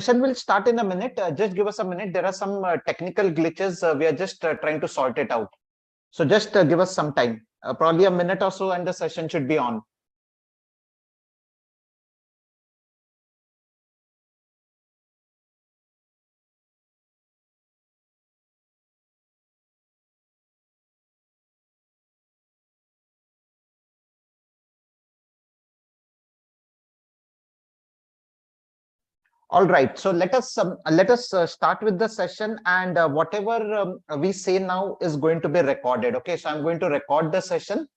session will start in a minute. Just give us a minute. There are some technical glitches. We are just trying to sort it out. So just give us some time, probably a minute or so, and the session should be on. All right, so let us start with the session, and whatever we say now is going to be recorded. Okay, so I'm going to record the session.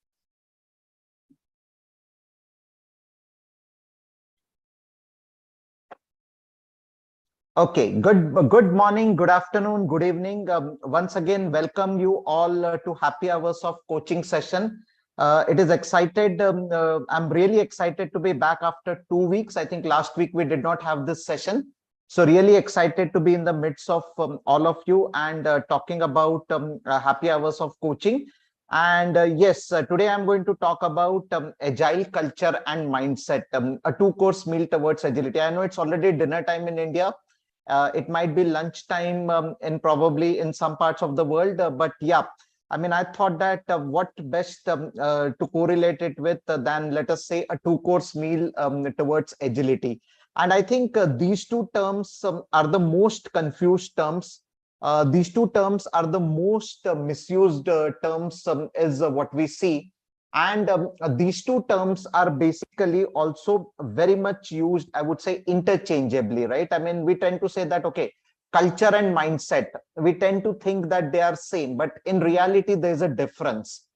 Okay, good morning, good afternoon, good evening. Once again, welcome you all to Happy Hours of Coaching session. It is excited. I'm really excited to be back after 2 weeks. I think last week we did not have this session. So really excited to be in the midst of all of you and talking about Happy Hours of Coaching. And yes, today I'm going to talk about Agile Culture and Mindset, a two-course meal towards agility. I know it's already dinner time in India. It might be lunchtime in probably in some parts of the world, but yeah, I mean, I thought that what best to correlate it with than, let us say, a two-course meal towards agility. And I think these two terms are the most confused terms. These two terms are the most misused terms, is what we see. And these two terms are basically also very much used, I would say, interchangeably, right? I mean, we tend to say that, okay, culture and mindset, we tend to think that they are same, but in reality, there's a difference.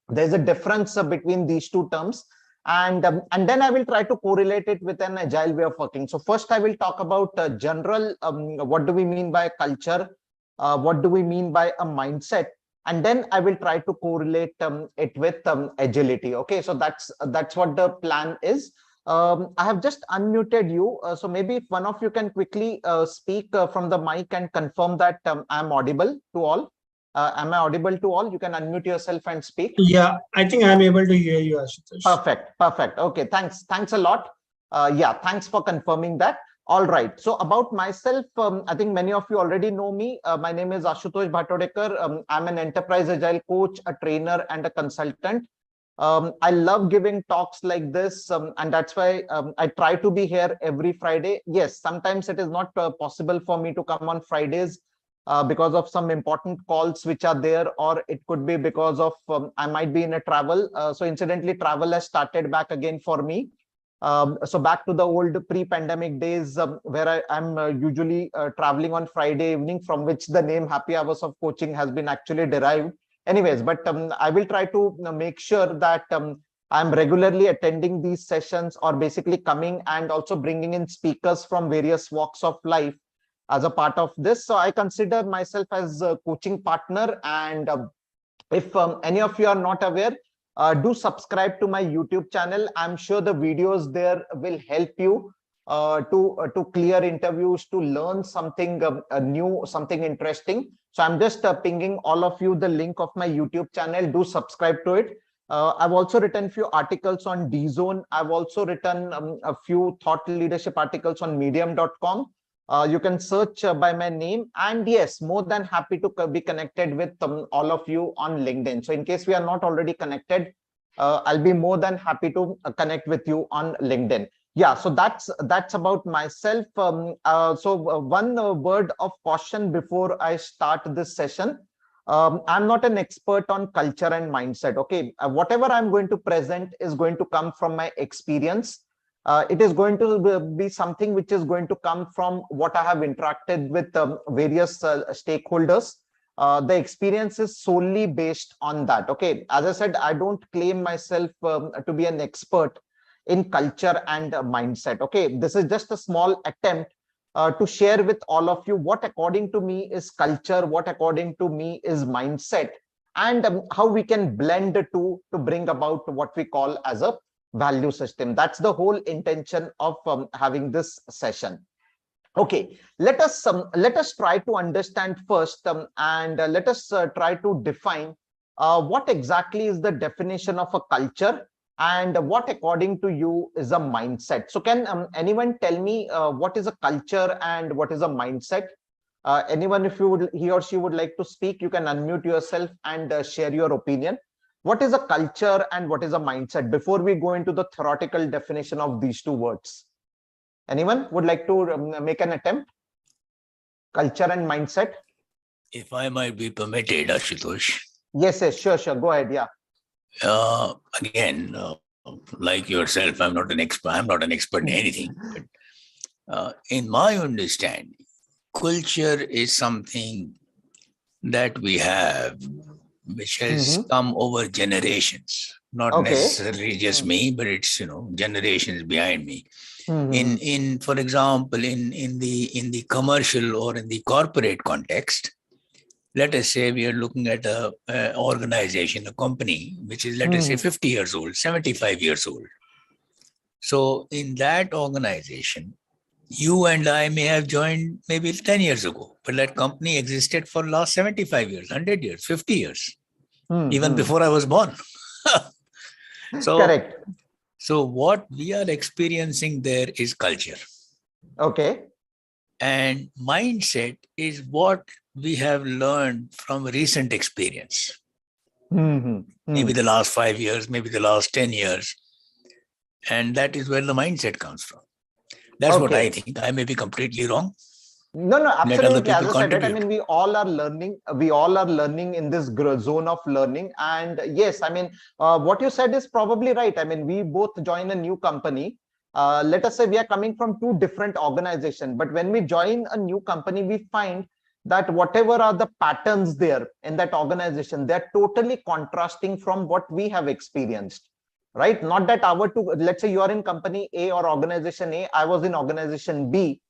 There's a difference between these two terms. And then I will try to correlate it with an agile way of working. So first, I will talk about general, what do we mean by culture? What do we mean by a mindset? And then I will try to correlate it with agility. Okay, so that's what the plan is. I have just unmuted you, so maybe if one of you can quickly speak from the mic and confirm that I'm audible to all. Am I audible to all? You can unmute yourself and speak. Yeah, I think I'm able to hear you, Ashutosh. Perfect. Okay, thanks a lot. Yeah, thanks for confirming that. All right. So about myself, I think many of you already know me. My name is Ashutosh Bhatodekar. I'm an enterprise agile coach, a trainer, and a consultant. I love giving talks like this, and that's why I try to be here every Friday. Yes, sometimes it is not possible for me to come on Fridays because of some important calls which are there, or it could be because of I might be in a travel. So incidentally, travel has started back again for me. So back to the old pre-pandemic days where I am usually traveling on Friday evening, from which the name Happy Hours of Coaching has been actually derived. Anyways, but I will try to make sure that I'm regularly attending these sessions, or basically coming and also bringing in speakers from various walks of life as a part of this. So I consider myself as a coaching partner. And if any of you are not aware, do subscribe to my YouTube channel. I'm sure the videos there will help you to clear interviews, to learn something new, something interesting. So I'm just pinging all of you the link of my YouTube channel. Do subscribe to it. I've also written a few articles on DZone. I've also written a few thought leadership articles on medium.com. You can search by my name, and yes, more than happy to be connected with all of you on LinkedIn. So in case we are not already connected, I'll be more than happy to connect with you on LinkedIn. Yeah, so that's about myself. One word of caution before I start this session. I'm not an expert on culture and mindset. Okay, whatever I'm going to present is going to come from my experience. It is going to be something which is going to come from what I have interacted with various stakeholders. The experience is solely based on that. Okay, as I said, I don't claim myself to be an expert in culture and mindset. Okay, this is just a small attempt to share with all of you what according to me is culture, what according to me is mindset, and how we can blend the two to bring about what we call as a value system. That's the whole intention of having this session. Okay, let us try to understand first, and let us try to define what exactly is the definition of a culture, and what according to you is a mindset? So can anyone tell me what is a culture and what is a mindset? Anyone, if he or she would like to speak, you can unmute yourself and share your opinion. What is a culture and what is a mindset before we go into the theoretical definition of these two words? Anyone would like to make an attempt? Culture and mindset. If I might be permitted, Ashutosh. Yes, sure. Go ahead. Yeah. Again, like yourself, I'm not an expert in anything. But in my understanding, culture is something that we have, which has come over generations. Not necessarily just me, but it's generations behind me. In for example, in the commercial or in the corporate context, let us say we are looking at a organization, a company, which is, let us say, 50 years old, 75 years old. So in that organization, you and I may have joined maybe 10 years ago, but that company existed for last 75 years, 100 years, 50 years, even before I was born. Correct. So what we are experiencing there is culture. Okay. And mindset is what we have learned from recent experience. Maybe the last 5 years, maybe the last 10 years. And that is where the mindset comes from. That's what I think. I may be completely wrong. No, absolutely. As I said, right, I mean, contribute. we all are learning. We all are learning in this zone of learning. And yes, I mean, what you said is probably right. I mean, we both join a new company. Let us say we are coming from two different organizations. But when we join a new company, we find that whatever are the patterns there in that organization, they're totally contrasting from what we have experienced. Right? Not that our two, let's say you are in company A or organization A, I was in organization B.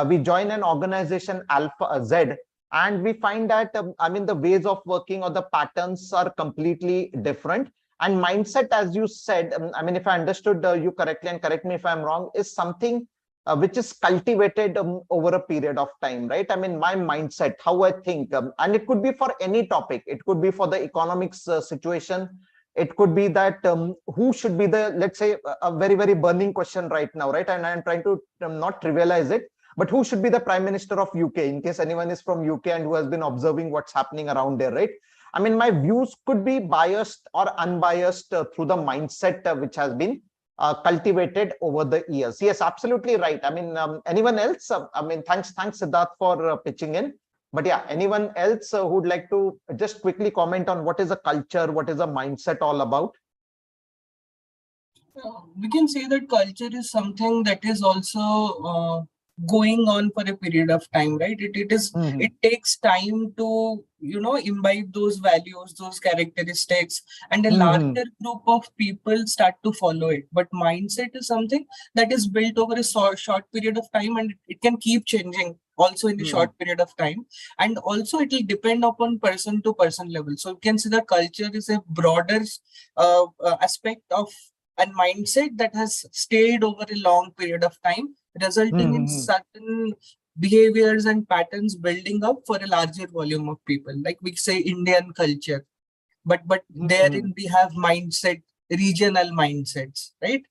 We join an organization Alpha Z, and we find that I mean the ways of working or the patterns are completely different. And mindset, as you said, I mean, if I understood you correctly, and correct me if I'm wrong, is something which is cultivated over a period of time, right? I mean, my mindset, how I think, and it could be for any topic. It could be for the economics situation. It could be that who should be the, let's say, a very, very burning question right now, right? And I'm trying to not trivialize it, but who should be the Prime Minister of UK, in case anyone is from UK and who has been observing what's happening around there, right? I mean, my views could be biased or unbiased through the mindset which has been cultivated over the years. Yes, absolutely right. I mean, anyone else? I mean, thanks, Siddharth, for pitching in. But yeah, anyone else who would like to just quickly comment on what is a culture, what is a mindset all about? We can say that culture is something that is also going on for a period of time, right? It takes time to imbibe those values, those characteristics, and a larger group of people start to follow it. But mindset is something that is built over a short period of time, and it can keep changing also in a short period of time. And also it will depend upon person to person level. So you can see that culture is a broader aspect of a mindset that has stayed over a long period of time, resulting in certain behaviors and patterns building up for a larger volume of people. Like we say Indian culture, but therein we have mindset, regional mindsets, right?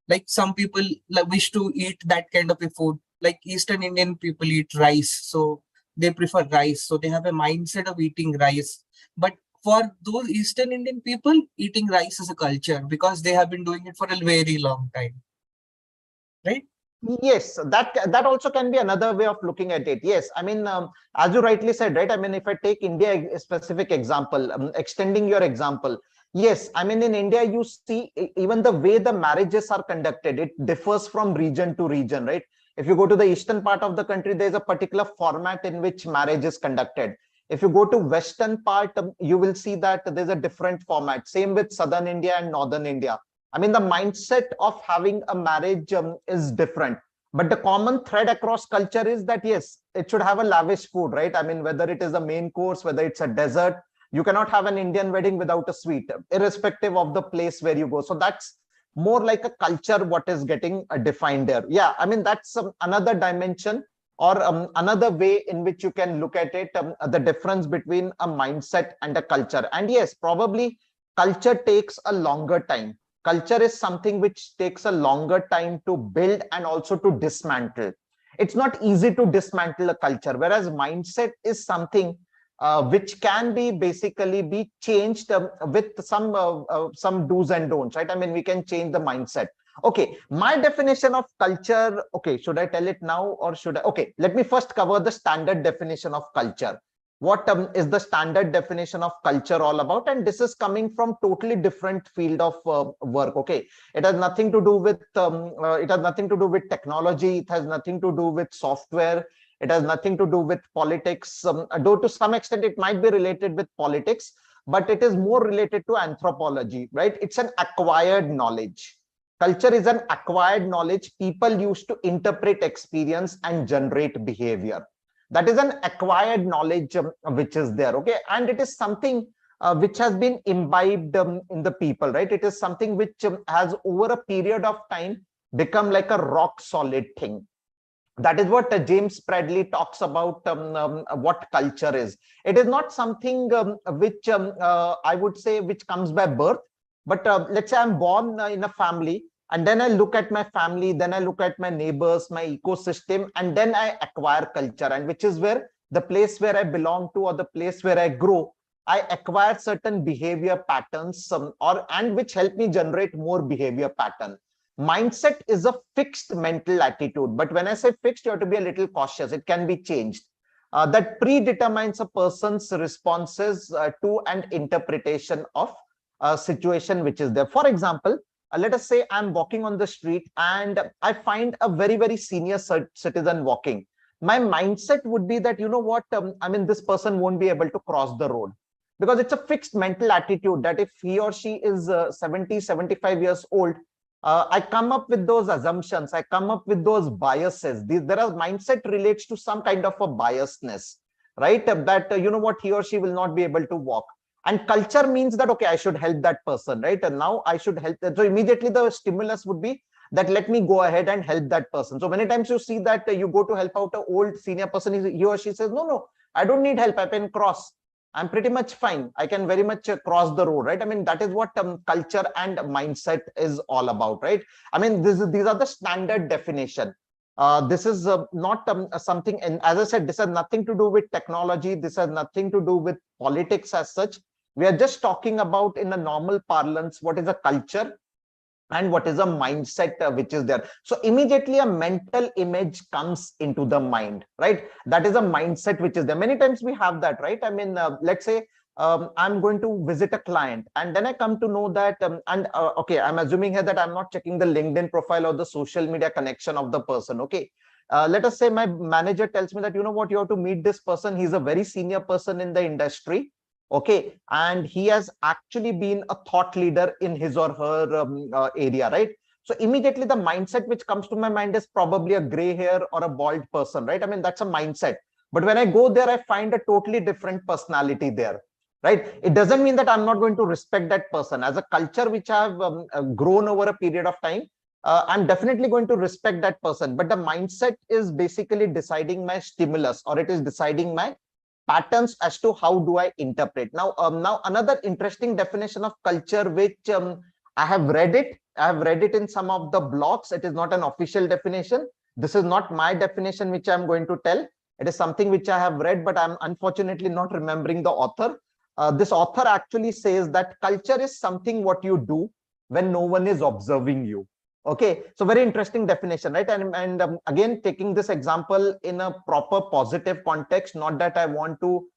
Like some people wish to eat that kind of a food. Like Eastern Indian people eat rice, so they prefer rice. So they have a mindset of eating rice. But for those Eastern Indian people, eating rice is a culture because they have been doing it for a very long time, right? Yes, that also can be another way of looking at it. Yes, I mean, as you rightly said, right? I mean, if I take India a specific example, extending your example, yes, I mean, in India, you see even the way the marriages are conducted, it differs from region to region, right? If you go to the eastern part of the country, there's a particular format in which marriage is conducted. If you go to western part, you will see that there's a different format. Same with southern India and northern India. I mean, the mindset of having a marriage is different. But the common thread across culture is that, yes, it should have a lavish food, right? I mean, whether it is a main course, whether it's a dessert, you cannot have an Indian wedding without a sweet, irrespective of the place where you go. So that's more like a culture, what is getting defined there. Yeah, I mean, that's another dimension or another way in which you can look at it, the difference between a mindset and a culture. And yes, probably culture takes a longer time. culture is something which takes a longer time to build and also to dismantle. It's not easy to dismantle a culture, whereas mindset is something which can be basically be changed with some do's and don'ts, right? I mean, we can change the mindset. Okay, my definition of culture. Okay, should I tell it now or should I? Okay, let me first cover the standard definition of culture. What is the standard definition of culture all about? And this is coming from totally different field of work. Okay, it has nothing to do with technology. It has nothing to do with software. It has nothing to do with politics. Though to some extent it might be related with politics, but it is more related to anthropology, right? It's an acquired knowledge. Culture is an acquired knowledge people use to interpret experience and generate behavior. That is an acquired knowledge which is there. Okay, and it is something which has been imbibed in the people, right? It is something which has over a period of time become like a rock solid thing. That is what James Bradley talks about what culture is. It is not something which I would say which comes by birth, but let's say I'm born in a family, and then I look at my family, then I look at my neighbors, my ecosystem, and then I acquire culture, and which is where the place where I belong to or the place where I grow, I acquire certain behavior patterns and which help me generate more behavior pattern. Mindset is a fixed mental attitude, but when I say fixed, you have to be a little cautious. It can be changed. That predetermines a person's responses to an interpretation of a situation which is there. For example, let us say I'm walking on the street and I find a very, very senior citizen walking. My mindset would be that, you know what, I mean, this person won't be able to cross the road, because it's a fixed mental attitude that if he or she is 70, 75 years old, I come up with those assumptions, I come up with those biases. There are mindset relates to some kind of a biasness, right? That, you know what, he or she will not be able to walk. And culture means that, okay, I should help that person, right? And now I should help that. So immediately the stimulus would be that let me go ahead and help that person. So many times you see that you go to help out an old senior person, he or she says, no, I don't need help, I can cross. I'm pretty much fine. I can very much cross the road, right? I mean, that is what culture and mindset is all about, right? I mean, these are the standard definition. This is not something, and as I said, this has nothing to do with technology. This has nothing to do with politics as such. We are just talking about, in a normal parlance, what is a culture and what is a mindset which is there. So immediately a mental image comes into the mind, right? That is a mindset which is there. Many times we have that, right? I mean, let's say I'm going to visit a client, and then I come to know that, okay, I'm assuming here that I'm not checking the LinkedIn profile or the social media connection of the person. Okay. Let us say my manager tells me that, you know what, you have to meet this person. He's a very senior person in the industry. Okay, and he has actually been a thought leader in his or her area, right? So immediately the mindset which comes to my mind is probably a gray hair or a bald person, right? I mean, that's a mindset. But when I go there, I find a totally different personality there, right? It doesn't mean that I'm not going to respect that person. As a culture which I've grown over a period of time, I'm definitely going to respect that person. But the mindset is basically deciding my stimulus, or it is deciding my patterns as to how do I interpret. Now, another interesting definition of culture, which I have read it. I have read it in some of the blogs. It is not an official definition. This is not my definition, which I'm going to tell. It is something which I have read, but I'm unfortunately not remembering the author. This author actually says that culture is something what you do when no one is observing you. Okay, so very interesting definition, right? And again, taking this example in a proper positive context, not that I want to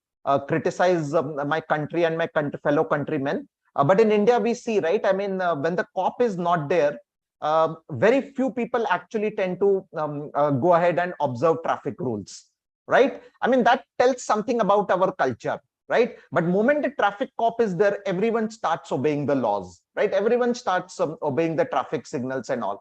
criticize my country and my fellow countrymen, but in India we see, right? I mean, when the cop is not there, very few people actually tend to go ahead and observe traffic rules, right? I mean, that tells something about our culture, right? But moment the traffic cop is there, everyone starts obeying the laws, right? Everyone starts obeying the traffic signals and all.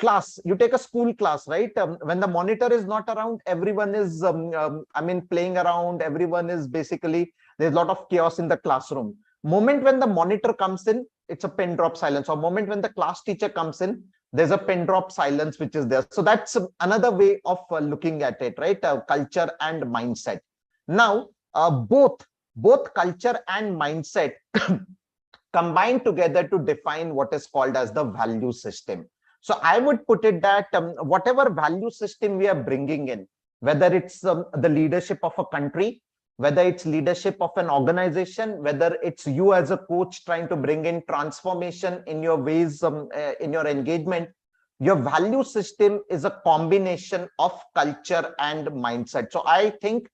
Class, you take a school class, right? When the monitor is not around, everyone is, I mean, playing around. Everyone is basically, there's a lot of chaos in the classroom. Moment when the monitor comes in, it's a pin drop silence. Or moment when the class teacher comes in, there's a pin drop silence which is there. So that's another way of looking at it, right? Culture and mindset. Now, both culture and mindset combine together to define what is called as the value system. So I would put it that whatever value system we are bringing in, whether it's the leadership of a country, whether it's leadership of an organization, whether it's you as a coach trying to bring in transformation in your ways, in your engagement, your value system is a combination of culture and mindset. So I think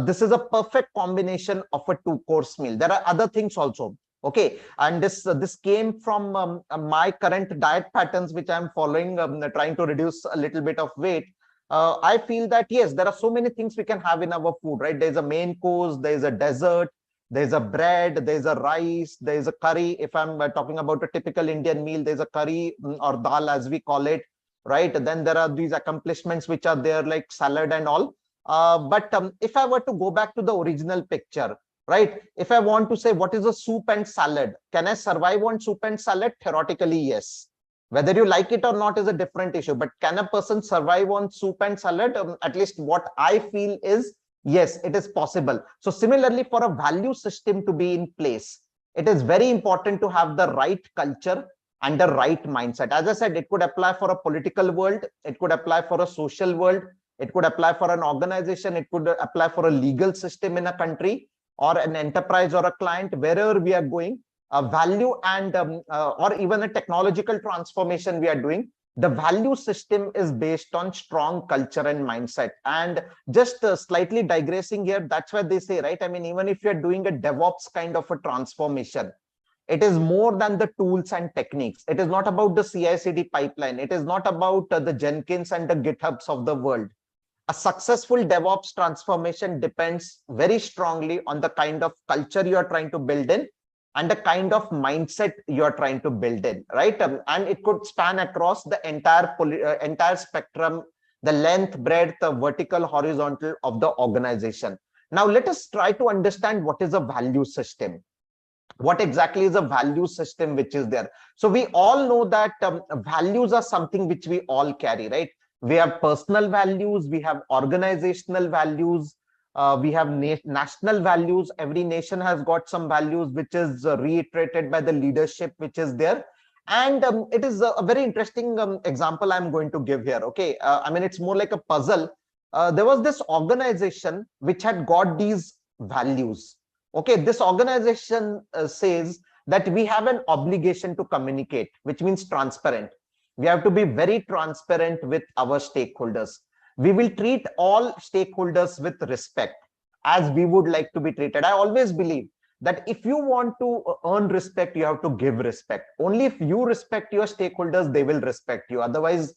this is a perfect combination of a two-course meal. There are other things also. Okay, and this came from my current diet patterns, which I'm following, trying to reduce a little bit of weight. I feel that yes, there are so many things we can have in our food, right? There's a main course, there's a dessert, there's a bread, there's a rice, there's a curry. If I'm talking about a typical Indian meal, there's a curry or dal as we call it, right? Then there are these accomplishments which are there like salad and all. But if I were to go back to the original picture, right? If I want to say what is a soup and salad, can I survive on soup and salad? Theoretically, yes. Whether you like it or not is a different issue. But can a person survive on soup and salad? At least what I feel is, yes, it is possible. So similarly, for a value system to be in place, it is very important to have the right culture and the right mindset. As I said, it could apply for a political world. It could apply for a social world. It could apply for an organization. It could apply for a legal system in a country, or an enterprise or a client, wherever we are going, a value and or even a technological transformation we are doing, the value system is based on strong culture and mindset. And just slightly digressing here, that's why they say, right? I mean, even if you're doing a DevOps kind of a transformation, it is more than the tools and techniques. It is not about the CI/CD pipeline. It is not about the Jenkins and the GitHubs of the world. A successful DevOps transformation depends very strongly on the kind of culture you are trying to build in and the kind of mindset you are trying to build in, right? And it could span across the entire spectrum, the length, breadth, the vertical, horizontal of the organization. Now, let us try to understand what is a value system. What exactly is a value system which is there? So we all know that values are something which we all carry, right? We have personal values, we have organizational values, we have national values. Every nation has got some values which is reiterated by the leadership which is there. And it is a very interesting example I'm going to give here. Okay, I mean, it's more like a puzzle. There was this organization which had got these values. Okay, this organization says that we have an obligation to communicate, which means transparent. We have to be very transparent with our stakeholders. We will treat all stakeholders with respect as we would like to be treated. I always believe that if you want to earn respect, you have to give respect. Only if you respect your stakeholders, they will respect you. Otherwise,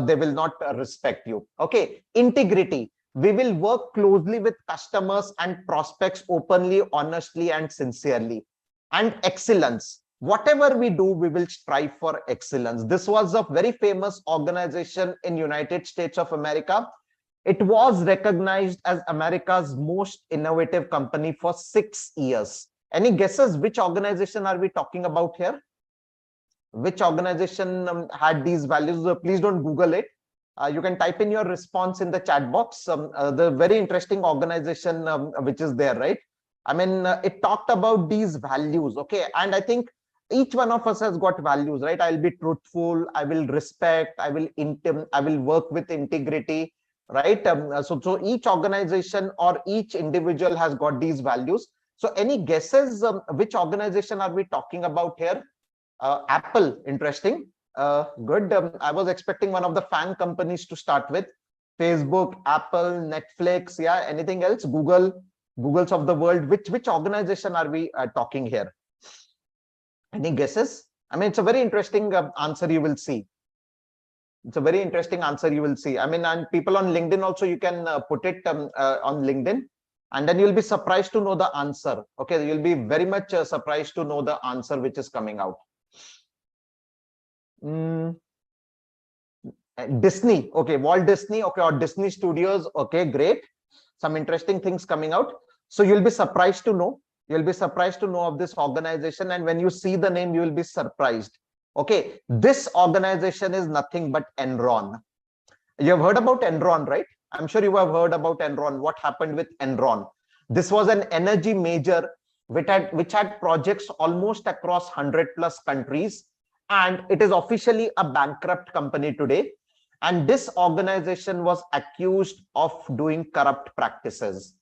they will not respect you. Okay, integrity. We will work closely with customers and prospects openly, honestly, and sincerely. And excellence. Whatever we do, we will strive for excellence. This was a very famous organization in United States of America. It was recognized as America's most innovative company for 6 years. Any guesses which organization are we talking about here? Which organization had these values? Please don't Google it. You can type in your response in the chat box. The very interesting organization which is there, right? I mean, it talked about these values. Okay, and I think each one of us has got values, right? I'll be truthful, I will respect, I will work with integrity, right? So each organization or each individual has got these values. So any guesses which organization are we talking about here? Apple, interesting. Good. I was expecting one of the FAANG companies to start with. Facebook, Apple, Netflix, yeah, anything else? Googles of the world. Which organization are we talking here? Any guesses? I mean, it's a very interesting answer you will see. It's a very interesting answer you will see. I mean, and people on LinkedIn also, you can put it on LinkedIn, and then you'll be surprised to know the answer. Okay, you'll be very much surprised to know the answer which is coming out. Disney. Okay, Walt Disney. Okay, or Disney Studios. Okay, great. Some interesting things coming out. So you'll be surprised to know. You'll be surprised to know of this organization, and when you see the name, you will be surprised. Okay, this organization is nothing but Enron. You have heard about Enron, right? I'm sure you have heard about Enron. What happened with Enron? This was an energy major which had projects almost across 100 plus countries, and it is officially a bankrupt company today. And this organization was accused of doing corrupt practices.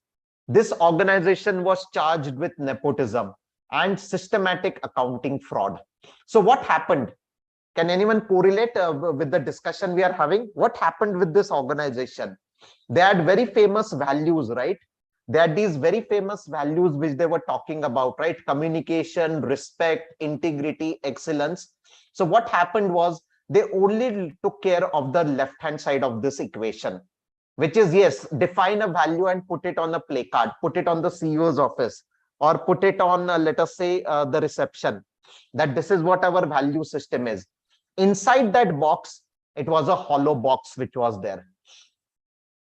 This organization was charged with nepotism and systematic accounting fraud. So what happened? Can anyone correlate with the discussion we are having? What happened with this organization? They had very famous values, right? They had these very famous values which they were talking about, right? Communication, respect, integrity, excellence. So what happened was they only took care of the left-hand side of this equation, which is, yes, define a value and put it on a play card, put it on the CEO's office, or put it on, let us say, the reception, that this is what our value system is. Inside that box, it was a hollow box which was there.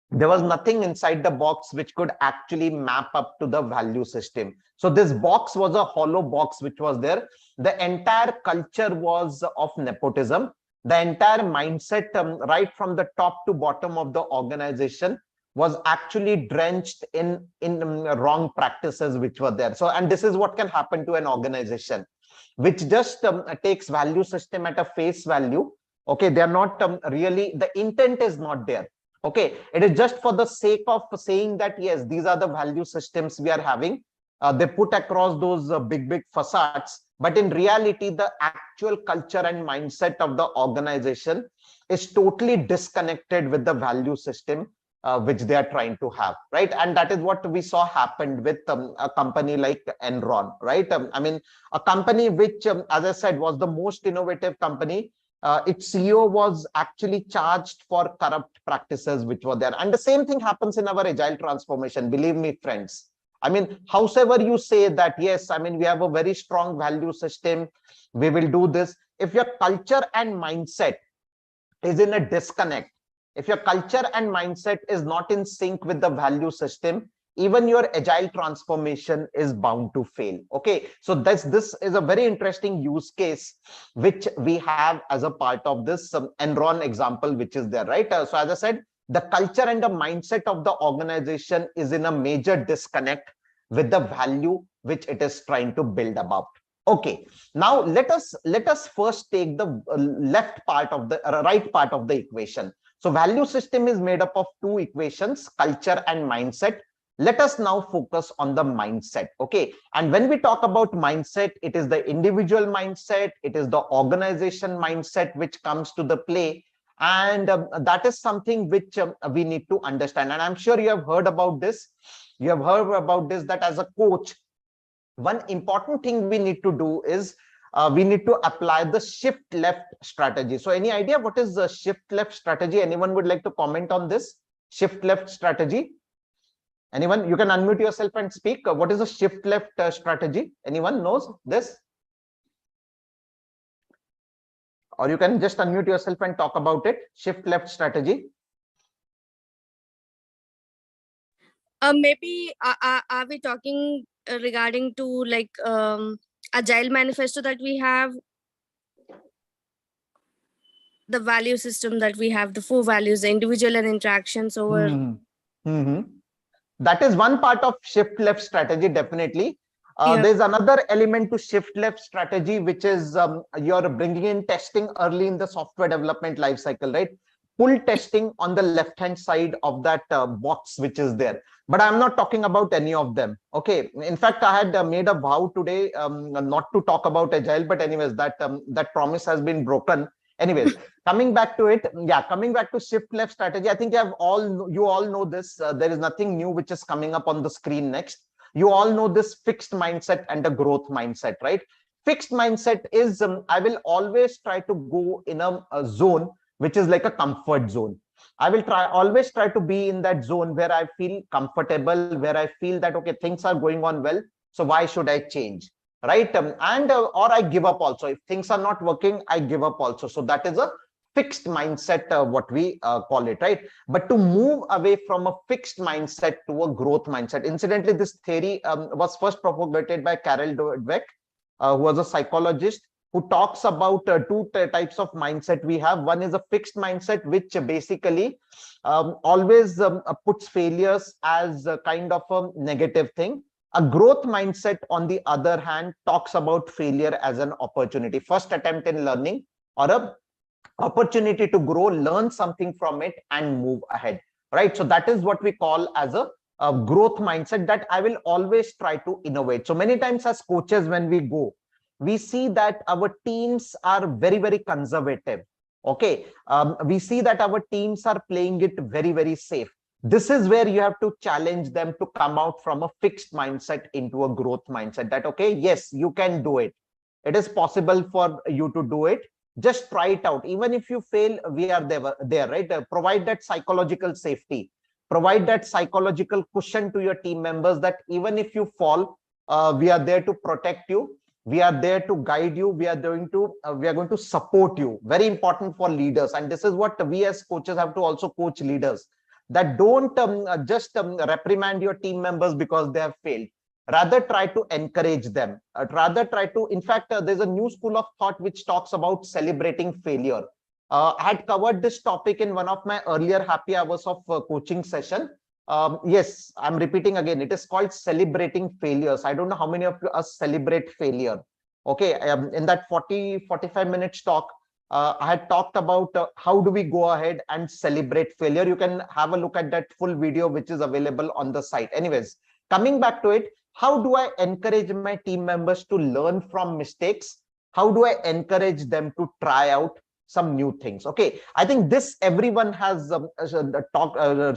There was nothing inside the box which could actually map up to the value system. So this box was a hollow box which was there. The entire culture was of nepotism. The entire mindset, right from the top to bottom of the organization, was actually drenched in wrong practices which were there. So, and this is what can happen to an organization which just takes value system at a face value. Okay, they are not really, the intent is not there. Okay, it is just for the sake of saying that, yes, these are the value systems we are having. They put across those big facades, but in reality, the actual culture and mindset of the organization is totally disconnected with the value system which they are trying to have, right? And that is what we saw happened with a company like Enron, right? I mean, a company which, as I said, was the most innovative company. Its CEO was actually charged for corrupt practices which were there. And the same thing happens in our agile transformation. Believe me, friends. I mean, howsoever you say that, yes, I mean, we have a very strong value system, we will do this. If your culture and mindset is in a disconnect, if your culture and mindset is not in sync with the value system, even your agile transformation is bound to fail. Okay, so this is a very interesting use case which we have as a part of this Enron example which is there, right? So as I said, the culture and the mindset of the organization is in a major disconnect with the value which it is trying to build about. Okay, now let us first take the left part of the right part of the equation. So value system is made up of two equations, culture and mindset. Let us now focus on the mindset. Okay, and when we talk about mindset, it is the individual mindset, it is the organization mindset which comes to the play, and that is something which we need to understand. And I'm sure you have heard about this. You have heard about this, that as a coach, one important thing we need to do is we need to apply the shift left strategy. So any idea what is the shift left strategy? Anyone would like to comment on this shift left strategy? Anyone? You can unmute yourself and speak. What is the shift left strategy? Anyone knows this? Or you can just unmute yourself and talk about it. Shift left strategy. Maybe are we talking regarding to like agile manifesto that we have, the value system that we have, the 4 values, the individual and interactions over. That is one part of shift left strategy, definitely. Yeah. There's another element to shift left strategy, which is you're bringing in testing early in the software development lifecycle, right? Pull testing on the left hand side of that box which is there. But I'm not talking about any of them. Okay, in fact, I had made a vow today not to talk about agile, but anyways, that promise has been broken. Anyways, coming back to it, yeah, coming back to shift left strategy, I think you all know this. There is nothing new which is coming up on the screen next. You all know this fixed mindset and a growth mindset, right? Fixed mindset is I will always try to go in a zone which is like a comfort zone. I will always try to be in that zone where I feel comfortable, where I feel that, okay, things are going on well. So why should I change? Right? Or I give up also. If things are not working, I give up also. So that is a fixed mindset, what we call it, right? But to move away from a fixed mindset to a growth mindset. Incidentally, this theory was first propagated by Carol Dweck, who was a psychologist, who talks about two types of mindset we have. One is a fixed mindset, which basically always puts failures as a kind of a negative thing. A growth mindset, on the other hand, talks about failure as an opportunity, first attempt in learning, or a opportunity to grow, learn something from it, and move ahead, right? So that is what we call as a growth mindset, that I will always try to innovate. So many times as coaches, when we go, we see that our teams are very, very conservative. Okay, we see that our teams are playing it very, very safe. This is where you have to challenge them to come out from a fixed mindset into a growth mindset, that, okay, yes, you can do it. It is possible for you to do it. Just try it out. Even if you fail, we are there, right? Provide that psychological safety, provide that psychological cushion to your team members, that even if you fall, we are there to protect you. We are there to guide you. We are going to support you. Very important for leaders. And this is what we as coaches have to also coach leaders, that don't just reprimand your team members because they have failed. Rather try to encourage them. Rather try to, in fact, there's a new school of thought which talks about celebrating failure. I had covered this topic in one of my earlier happy hours of coaching session. Yes, I'm repeating again. It is called celebrating failures. I don't know how many of us celebrate failure. Okay, in that 45 minutes talk, I had talked about how do we go ahead and celebrate failure. You can have a look at that full video, which is available on the site. Anyways, coming back to it, how do I encourage my team members to learn from mistakes? How do I encourage them to try out some new things? Okay, I think this everyone has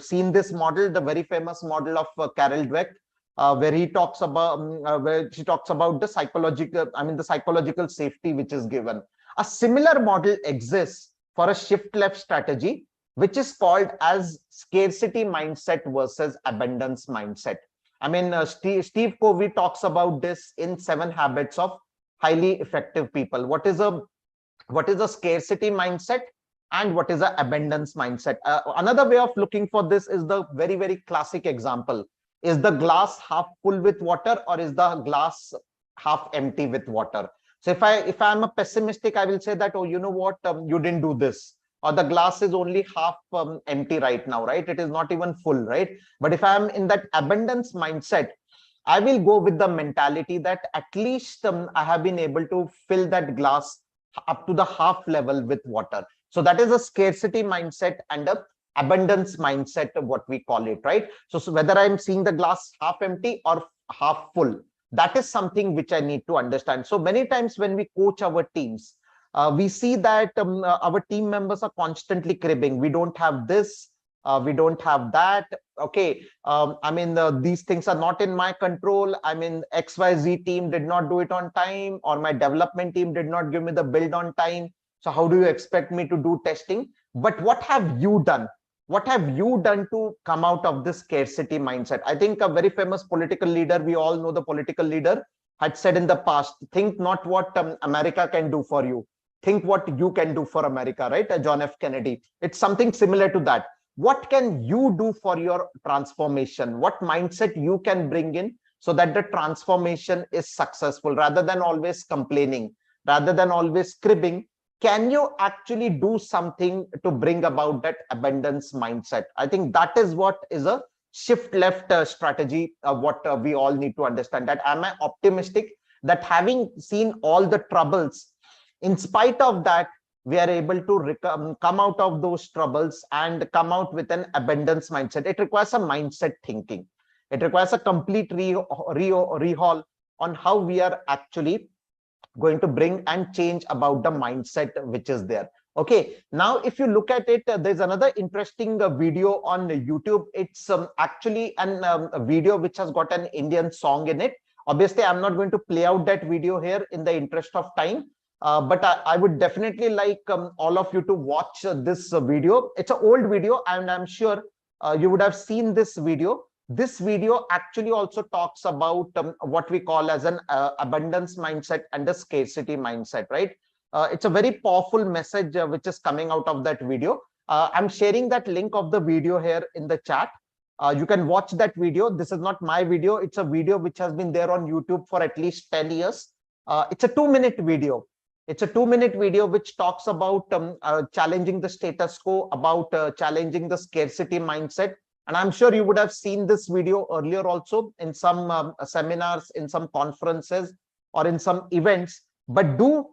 seen this model, the very famous model of Carol Dweck, where he talks about where she talks about the psychological safety which is given. A similar model exists for a shift left strategy, which is called as scarcity mindset versus abundance mindset. I mean, Steve Covey talks about this in 7 Habits of Highly Effective People. What is a scarcity mindset and what is an abundance mindset? Another way of looking for this is the very, very classic example. Is the glass half full with water, or is the glass half empty with water? So if I'm a pessimistic, I will say that, oh, you know what, you didn't do this, or the glass is only half empty right now, right? It is not even full, right? But if I'm in that abundance mindset, I will go with the mentality that at least I have been able to fill that glass up to the half level with water. So that is a scarcity mindset and a abundance mindset, what we call it, right? So whether I'm seeing the glass half empty or half full, that is something which I need to understand. So many times when we coach our teams, we see that our team members are constantly cribbing. We don't have this, we don't have that. Okay, these things are not in my control. I mean, XYZ team did not do it on time, or my development team did not give me the build on time. So how do you expect me to do testing? But what have you done? What have you done to come out of this scarcity mindset? I think a very famous political leader, we all know the political leader, had said in the past, think not what America can do for you, think what you can do for America, right? John F. Kennedy. It's something similar to that. What can you do for your transformation? What mindset you can bring in so that the transformation is successful, rather than always complaining, rather than always cribbing? Can you actually do something to bring about that abundance mindset? I think that is what is a shift left strategy, what we all need to understand. That am I optimistic that having seen all the troubles, in spite of that, we are able to come out of those troubles and come out with an abundance mindset. It requires a mindset thinking. It requires a complete rehaul on how we are actually going to bring and change about the mindset which is there. Okay, now if you look at it, there's another interesting video on YouTube. It's actually a video which has got an Indian song in it. Obviously, I'm not going to play out that video here in the interest of time, but I would definitely like all of you to watch this video. It's an old video, and I'm sure you would have seen this video. This video actually also talks about what we call as an abundance mindset and a scarcity mindset, right? It's a very powerful message which is coming out of that video. I'm sharing that link of the video here in the chat. You can watch that video. This is not my video. It's a video which has been there on YouTube for at least 10 years. It's a 2-minute video. It's a 2-minute video which talks about challenging the status quo, about challenging the scarcity mindset, And I'm sure you would have seen this video earlier also in some seminars, in some conferences, or in some events. But do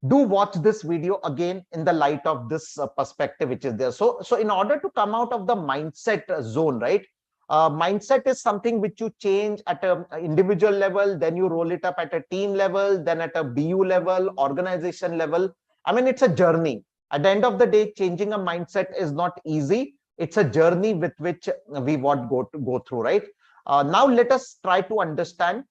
watch this video again in the light of this perspective which is there. So in order to come out of the mindset zone, right? Mindset is something which you change at an individual level, then you roll it up at a team level, then at a BU level, organization level. I mean, it's a journey. At the end of the day, changing a mindset is not easy. It's a journey with which we want go through, right? Now let us try to understand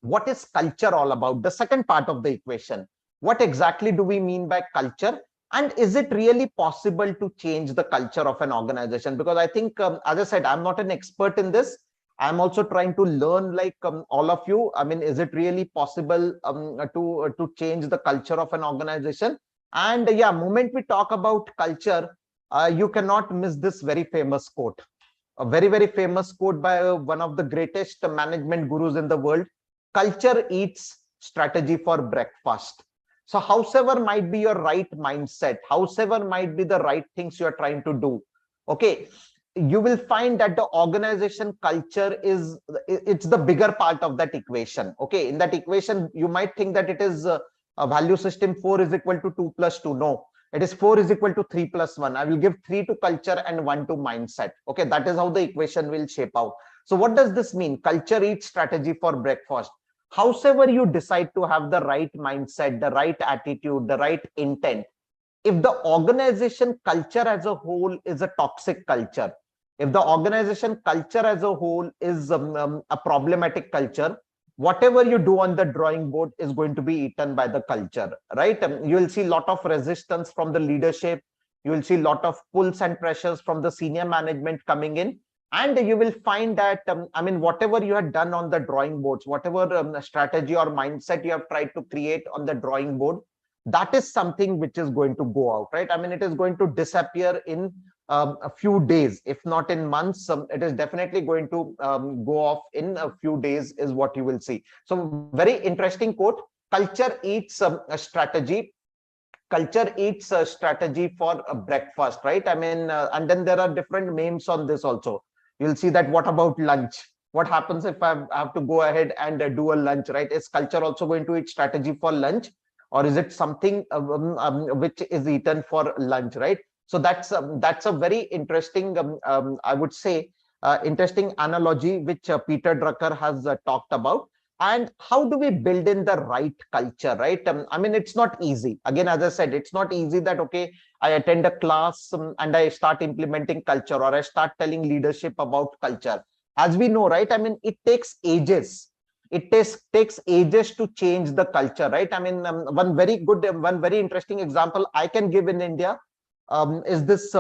what is culture all about, the second part of the equation. What exactly do we mean by culture? And is it really possible to change the culture of an organization? Because I think, as I said, I'm not an expert in this. I'm also trying to learn like all of you. I mean, is it really possible to change the culture of an organization? And yeah, moment we talk about culture, you cannot miss this very famous quote. A very, very famous quote by one of the greatest management gurus in the world. Culture eats strategy for breakfast. So howsoever might be your right mindset, howsoever might be the right things you are trying to do, okay, you will find that the organization culture it's the bigger part of that equation. Okay, in that equation, you might think that it is a value system 4 is equal to 2 plus 2. No, it is 4 is equal to 3 plus 1. I will give 3 to culture and 1 to mindset. Okay, that is how the equation will shape out. So what does this mean? Culture eats strategy for breakfast. Howsoever you decide to have the right mindset, the right attitude, the right intent, if the organization culture as a whole is a toxic culture, if the organization culture as a whole is a problematic culture, whatever you do on the drawing board is going to be eaten by the culture, right? You will see a lot of resistance from the leadership. You will see a lot of pulls and pressures from the senior management coming in. And you will find that, I mean, whatever you had done on the drawing boards, whatever strategy or mindset you have tried to create on the drawing board, that is something which is going to go out, right? I mean, it is going to disappear in a few days, if not in months. It is definitely going to go off in a few days is what you will see. So very interesting quote. Culture eats a strategy. Culture eats a strategy for a breakfast, right? I mean, and then there are different memes on this also. You'll see that what about lunch? What happens if I have to go ahead and do a lunch, right? Is culture also going to eat strategy for lunch? Or is it something which is eaten for lunch, right? So that's a very interesting, I would say, interesting analogy which Peter Drucker has talked about. And how do we build in the right culture, right? I mean, it's not easy. Again, as I said, it's not easy that, okay, I attend a class and I start implementing culture, or I start telling leadership about culture. As we know, right? I mean, it takes ages. It takes ages to change the culture, right? I mean, one very interesting example I can give in India is this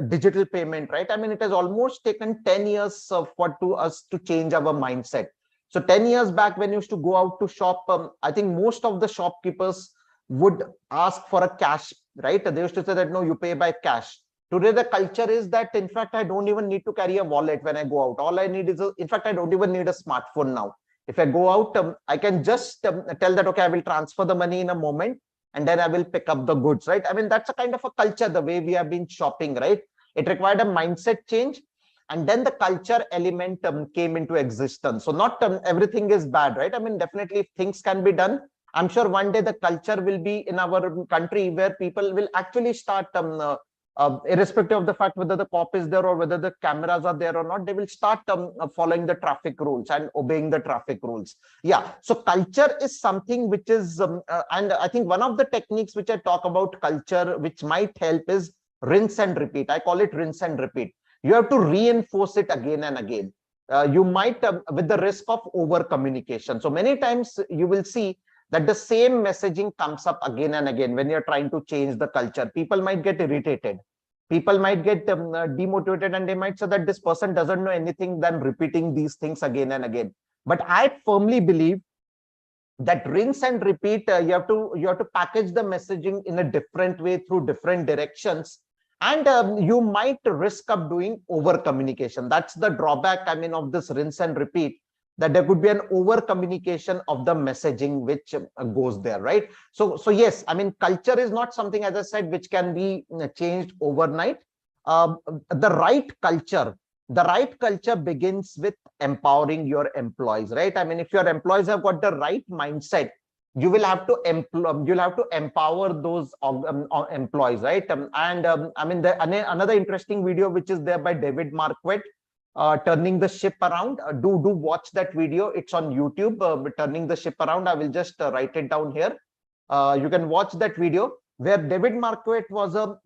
digital payment, right? I mean, it has almost taken 10 years for us to change our mindset. So 10 years back, when you used to go out to shop, I think most of the shopkeepers would ask for a cash, right? They used to say that, no, you pay by cash. Today, the culture is that, in fact, I don't even need to carry a wallet when I go out. All I need is, in fact, I don't even need a smartphone now. If I go out, I can just tell that, okay, I will transfer the money in a moment and then I will pick up the goods, right? I mean, that's a kind of a culture, the way we have been shopping, right? It required a mindset change. And then the culture element came into existence. So not everything is bad, right? I mean, definitely if things can be done, I'm sure one day the culture will be in our country where people will actually start, irrespective of the fact whether the cop is there or whether the cameras are there or not, they will start following the traffic rules and obeying the traffic rules. Yeah. So culture is something which is, and I think one of the techniques which I talk about culture, which might help, is rinse and repeat. I call it rinse and repeat. You have to reinforce it again and again. You might, with the risk of over communication. So many times you will see that the same messaging comes up again and again when you're trying to change the culture. People might get irritated. People might get demotivated, and they might say that this person doesn't know anything than repeating these things again and again. But I firmly believe that rinse and repeat, you have to package the messaging in a different way through different directions. And you might risk of doing over communication. That's the drawback, I mean, of this rinse and repeat, that there could be an over communication of the messaging which goes there, right? So yes, I mean, culture is not something, as I said, which can be changed overnight. The right culture the right culture begins with empowering your employees, right? I mean, if your employees have got the right mindset, you will have to you'll have to empower those employees, right? I mean, another interesting video which is there by David Marquette, turning the ship around. Do watch that video. It's on YouTube. Turning the ship around. I will just write it down here. You can watch that video where David Marquette was a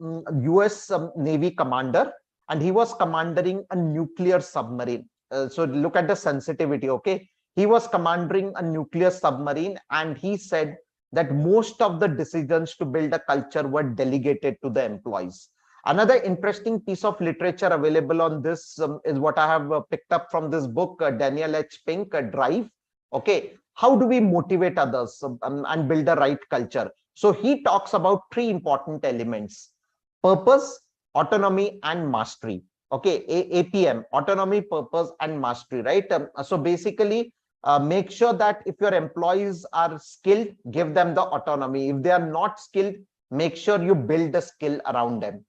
US Navy commander, and he was commanding a nuclear submarine. So look at the sensitivity. Okay, he was commanding a nuclear submarine, and he said that most of the decisions to build a culture were delegated to the employees. Another interesting piece of literature available on this is what I have picked up from this book, Daniel H. Pink, Drive. Okay, how do we motivate others and build a right culture? So he talks about three important elements: purpose, autonomy, and mastery. Okay, APM, autonomy, purpose, and mastery, right? So basically, make sure that if your employees are skilled, give them the autonomy. If they are not skilled, make sure you build the skill around them.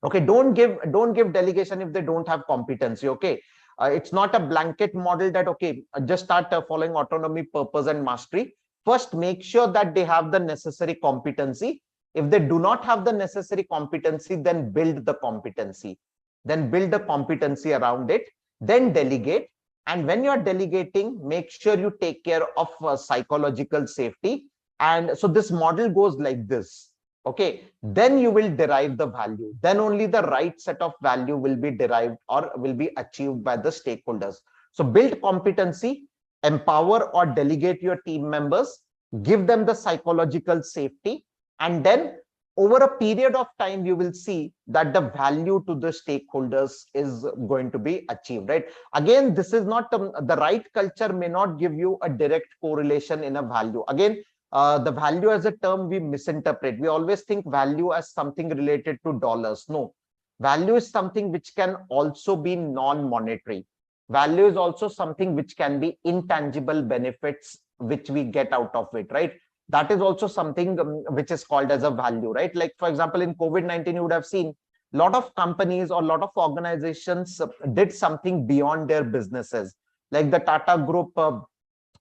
Okay, don't give delegation if they don't have competency. Okay, it's not a blanket model that okay, just start following autonomy, purpose, and mastery. First, make sure that they have the necessary competency. If they do not have the necessary competency, then build the competency. Then build the competency around it. Then delegate. And when you are delegating, make sure you take care of psychological safety. And so this model goes like this. Okay, then you will derive the value. Then only the right set of value will be derived or will be achieved by the stakeholders. So build competency, empower or delegate your team members, give them the psychological safety, and then over a period of time, you will see that the value to the stakeholders is going to be achieved, right? Again, this is not the right culture may not give you a direct correlation in a value. Again, the value as a term we misinterpret. We always think value as something related to dollars. No, value is something which can also be non-monetary. Value is also something which can be intangible benefits which we get out of it, right? That is also something which is called as a value, right? Like, for example, in COVID-19, you would have seen a lot of companies or a lot of organizations did something beyond their businesses, like the Tata Group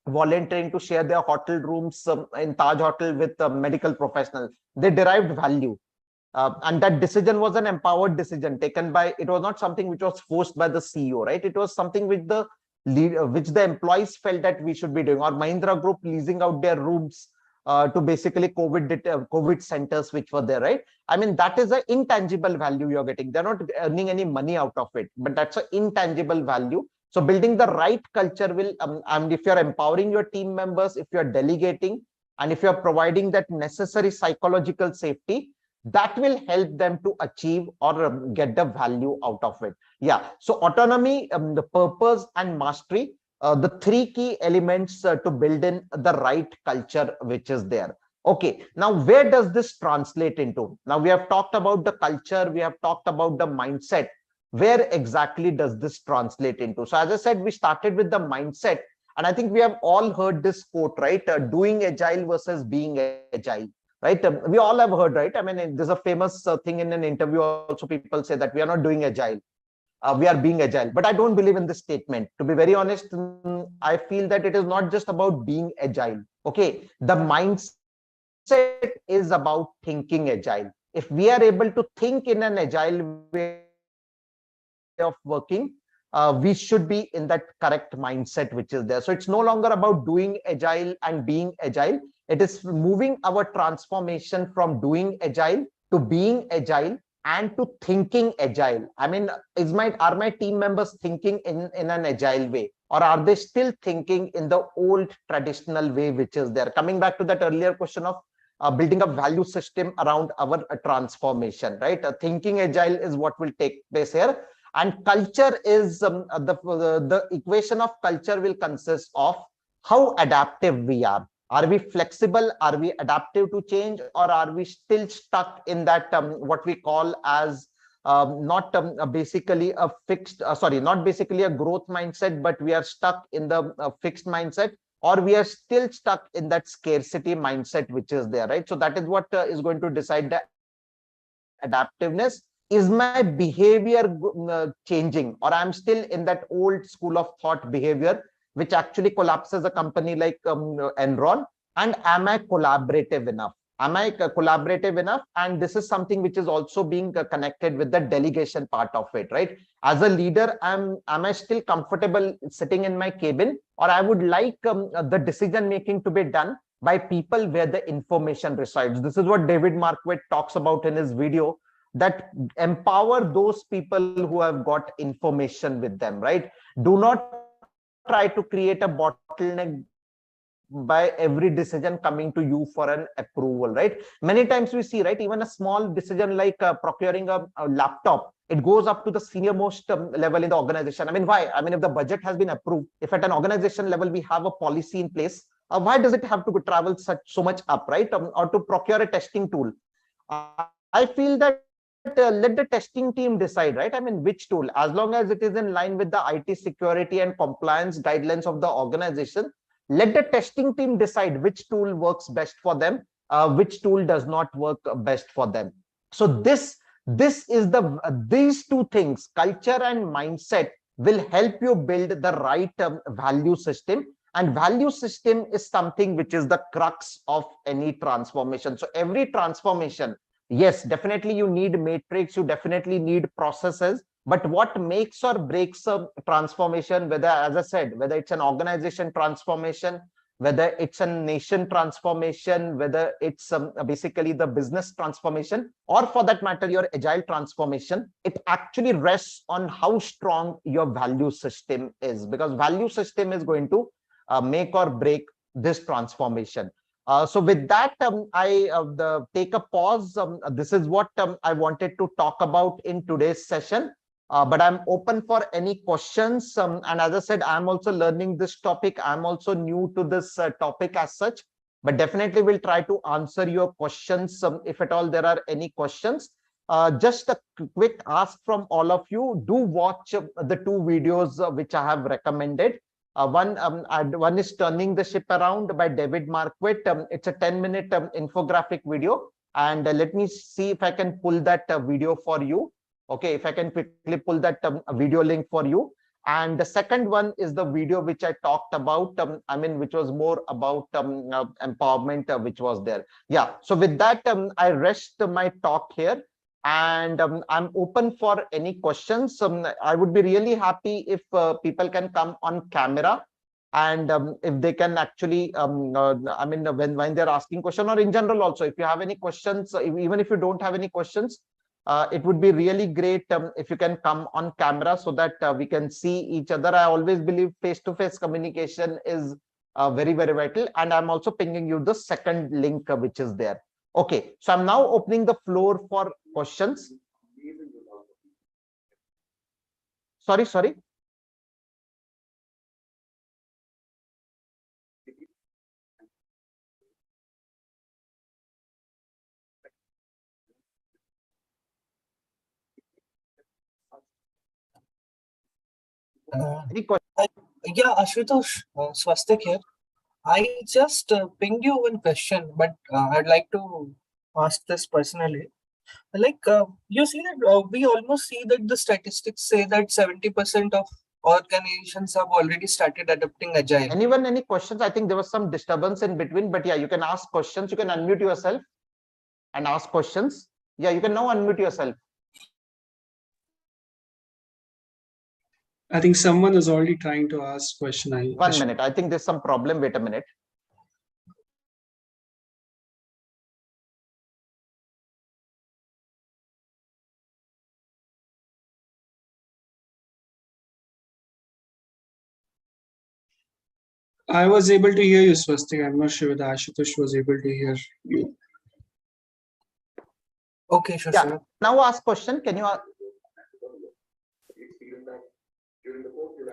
volunteering to share their hotel rooms in Taj Hotel with medical professionals. They derived value. And that decision was an empowered decision taken by, it was not something which was forced by the CEO, right? It was something which the employees felt that we should be doing. Or Mahindra Group leasing out their rooms to basically COVID centers which were there, right? I mean, that is an intangible value you're getting. They're not earning any money out of it, but that's an intangible value. So building the right culture will, and if you're empowering your team members, if you're delegating, and if you're providing that necessary psychological safety, that will help them to achieve or get the value out of it. Yeah. So autonomy, the purpose, and mastery, the three key elements to build in the right culture which is there. Okay, now where does this translate into? Now we have talked about the culture, we have talked about the mindset. Where exactly does this translate into? So as I said, we started with the mindset, and I think we have all heard this quote, right? Doing agile versus being agile, right? We all have heard, right? I mean, there's a famous thing in an interview also, people say that we are not doing agile. We are being agile, but I don't believe in this statement. To be very honest, I feel that it is not just about being agile. Okay, the mindset is about thinking agile. If we are able to think in an agile way of working, we should be in that correct mindset which is there. So it's no longer about doing agile and being agile. It is moving our transformation from doing agile to being agile and to thinking agile. I mean, are my team members thinking in an agile way, or are they still thinking in the old traditional way which is there? Coming back to that earlier question of building a value system around our transformation, right? Thinking agile is what will take place here. And culture is the equation of culture will consist of how adaptive we are. Are we flexible? Are we adaptive to change? Or are we still stuck in that what we call as not basically a fixed, not basically a growth mindset, but we are stuck in the fixed mindset, or we are still stuck in that scarcity mindset which is there, right? So that is what is going to decide the adaptiveness. is my behavior changing, or I'm still in that old school of thought behavior, which actually collapses a company like Enron? And am I collaborative enough? Am I collaborative enough? And this is something which is also being connected with the delegation part of it, right? As a leader, am I still comfortable sitting in my cabin, or I would like the decision making to be done by people where the information resides? This is what David Marquardt talks about in his video, that empower those people who have got information with them, right? Do not try to create a bottleneck by every decision coming to you for an approval, right? Many times we see, right, even a small decision like procuring a laptop, it goes up to the senior most level in the organization. I mean, why? I mean, if the budget has been approved, if at an organization level we have a policy in place, why does it have to travel so much up, right? Or to procure a testing tool, I feel that let the testing team decide, right? I mean, which tool, as long as it is in line with the IT security and compliance guidelines of the organization, let the testing team decide which tool works best for them, which tool does not work best for them. So this is these two things, culture and mindset, will help you build the right value system. And value system is something which is the crux of any transformation. So every transformation, yes, definitely you need matrix, you definitely need processes, but what makes or breaks a transformation, whether, as I said, whether it's an organization transformation, whether it's a nation transformation, whether it's basically the business transformation, or for that matter, your agile transformation, it actually rests on how strong your value system is, because value system is going to make or break this transformation. So with that, I take a pause. This is what I wanted to talk about in today's session. But I'm open for any questions. And as I said, I'm also learning this topic. I'm also new to this topic as such, but definitely will try to answer your questions if at all there are any questions. Just a quick ask from all of you, do watch the two videos which I have recommended. One is Turning the Ship Around by David Marquardt. It's a 10-minute infographic video. And let me see if I can pull that video for you. Okay, if I can quickly pull that video link for you. And the second one is the video which I talked about, which was more about empowerment, which was there. Yeah, so with that, I rest my talk here. And I'm open for any questions. I would be really happy if people can come on camera, and if they can actually, when they're asking question, or in general also, if you have any questions, even if you don't have any questions, it would be really great if you can come on camera so that we can see each other. I always believe face-to-face communication is very, very vital. And I'm also pinging you the second link which is there. Okay, so I'm now opening the floor for questions. Sorry. Any question? Yeah, Ashutosh, Swastik here. I just pinged you one question, but I'd like to ask this personally. Like, you see that we almost see that the statistics say that 70% of organizations have already started adopting Agile. Anyone, any questions? I think there was some disturbance in between, but yeah, you can ask questions. You can unmute yourself and ask questions. Yeah, you can now unmute yourself. I think someone is already trying to ask question. 1 minute. I think there's some problem. Wait a minute. I was able to hear you, Swastik. I'm not sure whether Ashutosh was able to hear you. Okay, sure, Yeah. sir. Now ask question. Can you ask?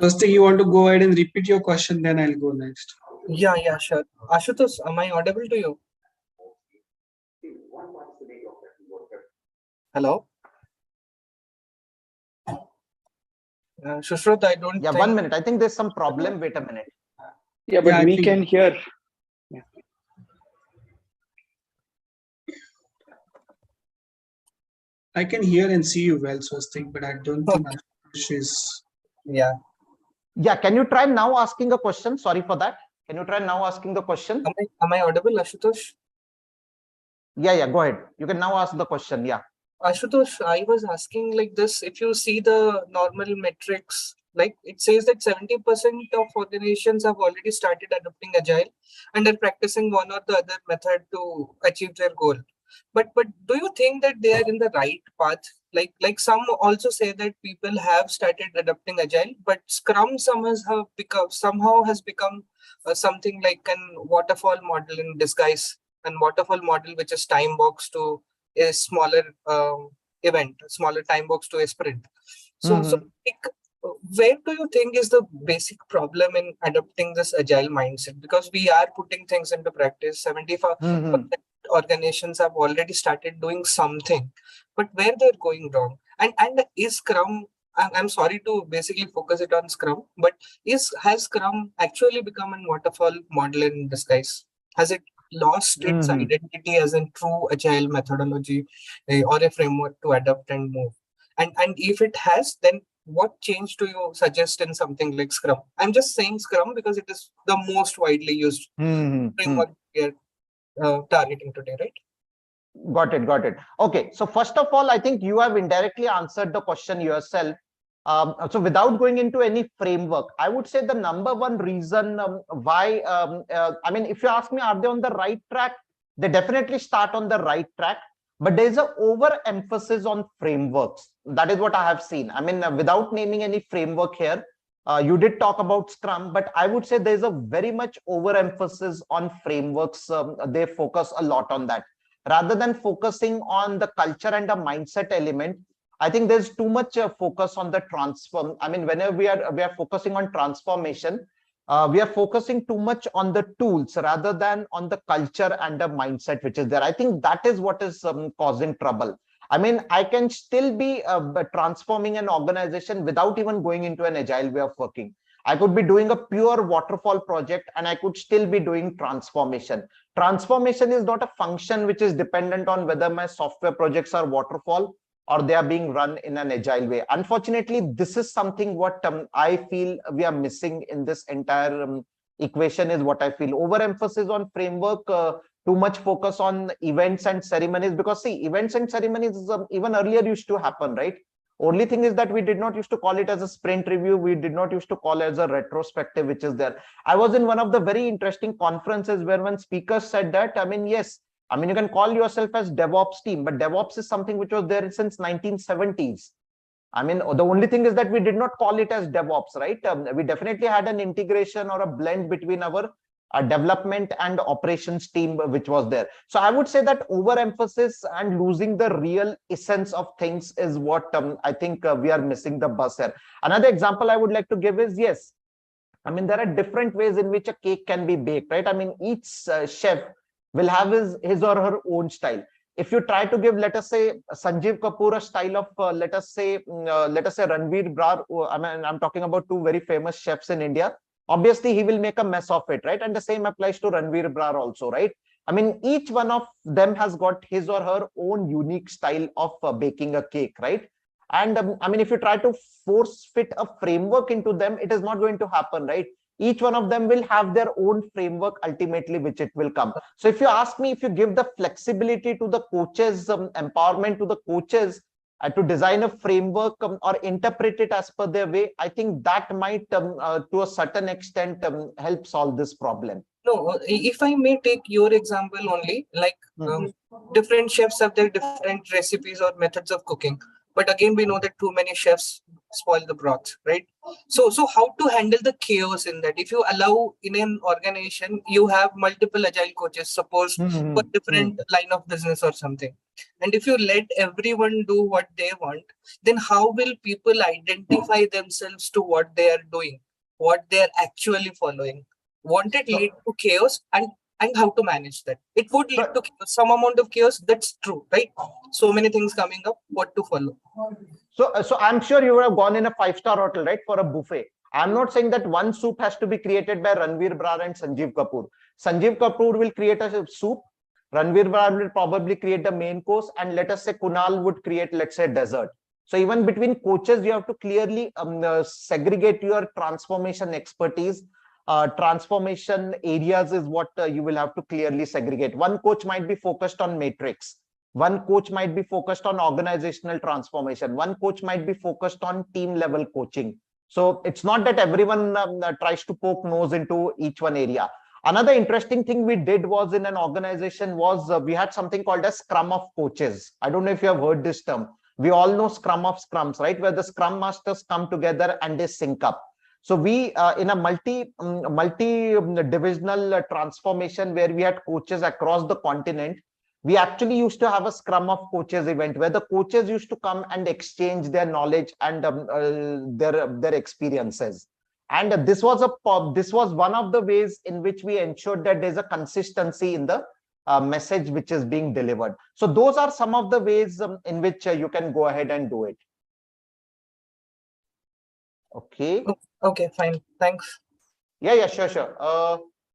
Swastik, you want to go ahead and repeat your question, then I'll go next. Yeah, sure. Ashutosh, am I audible to you? Hello? Shushruth, I don't Yeah, think... 1 minute. I think there's some problem. Wait a minute. Yeah, but we can hear. I can hear and see you well, Swastik, but I don't think Ashutosh is. Yeah. Yeah, can you try now asking a question? Sorry for that. Can you try now asking the question? Am I audible, Ashutosh? Yeah, go ahead. You can now ask the question. Yeah. Ashutosh, I was asking like this, if you see the normal metrics, like it says that 70% of organizations have already started adopting Agile and are practicing one or the other method to achieve their goal. But do you think that they are in the right path? Like some also say that people have started adopting Agile, but Scrum somehow has become something like an waterfall model in disguise, and waterfall model which is time boxed to a smaller event, a smaller time box to a sprint. So like, where do you think is the basic problem in adopting this agile mindset? Because we are putting things into practice. 75% organizations have already started doing something, but where they're going wrong? And is Scrum? I'm sorry to basically focus it on Scrum, but has Scrum actually become a waterfall model in disguise? Has it lost its identity as a true agile methodology or a framework to adapt and move? And if it has, then what change do you suggest in something like Scrum? I'm just saying Scrum because it is the most widely used framework we are targeting today, right? Got it. Okay, so first of all, I think you have indirectly answered the question yourself. So without going into any framework, I would say the number one reason why, I mean, if you ask me, are they on the right track? They definitely start on the right track, but there's a overemphasis on frameworks. That is what I have seen. I mean, without naming any framework here, you did talk about Scrum, but I would say there's a very much overemphasis on frameworks. They focus a lot on that rather than focusing on the culture and the mindset element. I think there's too much focus on the transform. I mean, whenever we are focusing on transformation, we are focusing too much on the tools rather than on the culture and the mindset which is there. I think that is what is causing trouble. I mean, I can still be transforming an organization without even going into an agile way of working. I could be doing a pure waterfall project and I could still be doing transformation. Transformation is not a function which is dependent on whether my software projects are waterfall or they are being run in an agile way. Unfortunately, this is something what I feel we are missing in this entire equation is what I feel. Overemphasis on framework, too much focus on events and ceremonies, because see, events and ceremonies even earlier used to happen, right? Only thing is that we did not used to call it as a sprint review. We did not used to call it as a retrospective, which is there. I was in one of the very interesting conferences where one speaker said that, I mean, yes, I mean, you can call yourself as DevOps team, but DevOps is something which was there since 1970s. I mean, the only thing is that we did not call it as DevOps, right? We definitely had an integration or a blend between our development and operations team which was there. So I would say that overemphasis and losing the real essence of things is what I think we are missing the bus here. Another example I would like to give is, yes, I mean, there are different ways in which a cake can be baked, right? I mean, each chef will have his or her own style. If you try to give, let us say, Sanjeev Kapoor a style of, let us say Ranveer Brar, I mean, I'm talking about two very famous chefs in India. Obviously, he will make a mess of it, right? And the same applies to Ranveer Brar also, right? I mean, each one of them has got his or her own unique style of baking a cake, right? And I mean, if you try to force fit a framework into them, it is not going to happen, right? Each one of them will have their own framework ultimately, which it will come. So if you ask me, if you give the flexibility to the coaches, empowerment to the coaches, to design a framework or interpret it as per their way, I think that might, to a certain extent, help solve this problem. No, if I may take your example only, like different chefs have their different recipes or methods of cooking. But again, we know that too many chefs spoil the broth, right? So how to handle the chaos in that? If you allow in an organization, you have multiple agile coaches, suppose for different line of business or something. And if you let everyone do what they want, then how will people identify themselves to what they are doing, what they are actually following? Won't it lead to chaos, and how to manage that? It would lead to chaos, some amount of chaos, that's true, right? So many things coming up, what to follow. So I'm sure you would have gone in a 5-star hotel, right, for a buffet. I'm not saying that one soup has to be created by Ranveer Brar and Sanjeev Kapoor. Sanjeev Kapoor will create a soup. Ranveer will probably create the main course, and let us say Kunal would create, let's say, dessert. So even between coaches, you have to clearly segregate your transformation expertise. Transformation areas is what you will have to clearly segregate. One coach might be focused on matrix. One coach might be focused on organizational transformation. One coach might be focused on team level coaching. So it's not that everyone tries to poke nose into each one area. Another interesting thing we did was in an organization was we had something called a scrum of coaches. I don't know if you have heard this term. We all know scrum of scrums, right? Where the scrum masters come together and they sync up. So we in a multi divisional transformation where we had coaches across the continent, we actually used to have a scrum of coaches event where the coaches used to come and exchange their knowledge and their experiences. And this was one of the ways in which we ensured that there's a consistency in the message which is being delivered. So those are some of the ways in which you can go ahead and do it. Okay. Okay, fine. Thanks. Yeah, sure.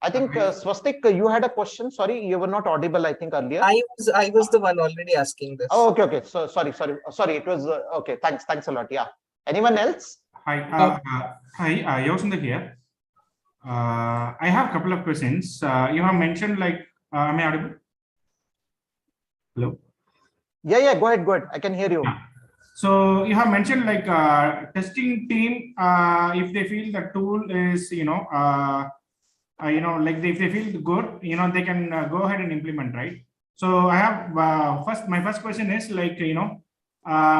I think Swastik, you had a question. Sorry, you were not audible, I think, earlier. I was the one already asking this. Oh, okay. So sorry. It was okay. Thanks a lot. Yeah. Anyone else? Hi, Yoshunda here. I have a couple of questions. You have mentioned am I audible? Hello? Yeah, go ahead. I can hear you. Yeah. So you have mentioned testing team, if they feel the tool is, if they feel good, they can go ahead and implement, right? So I have my first question is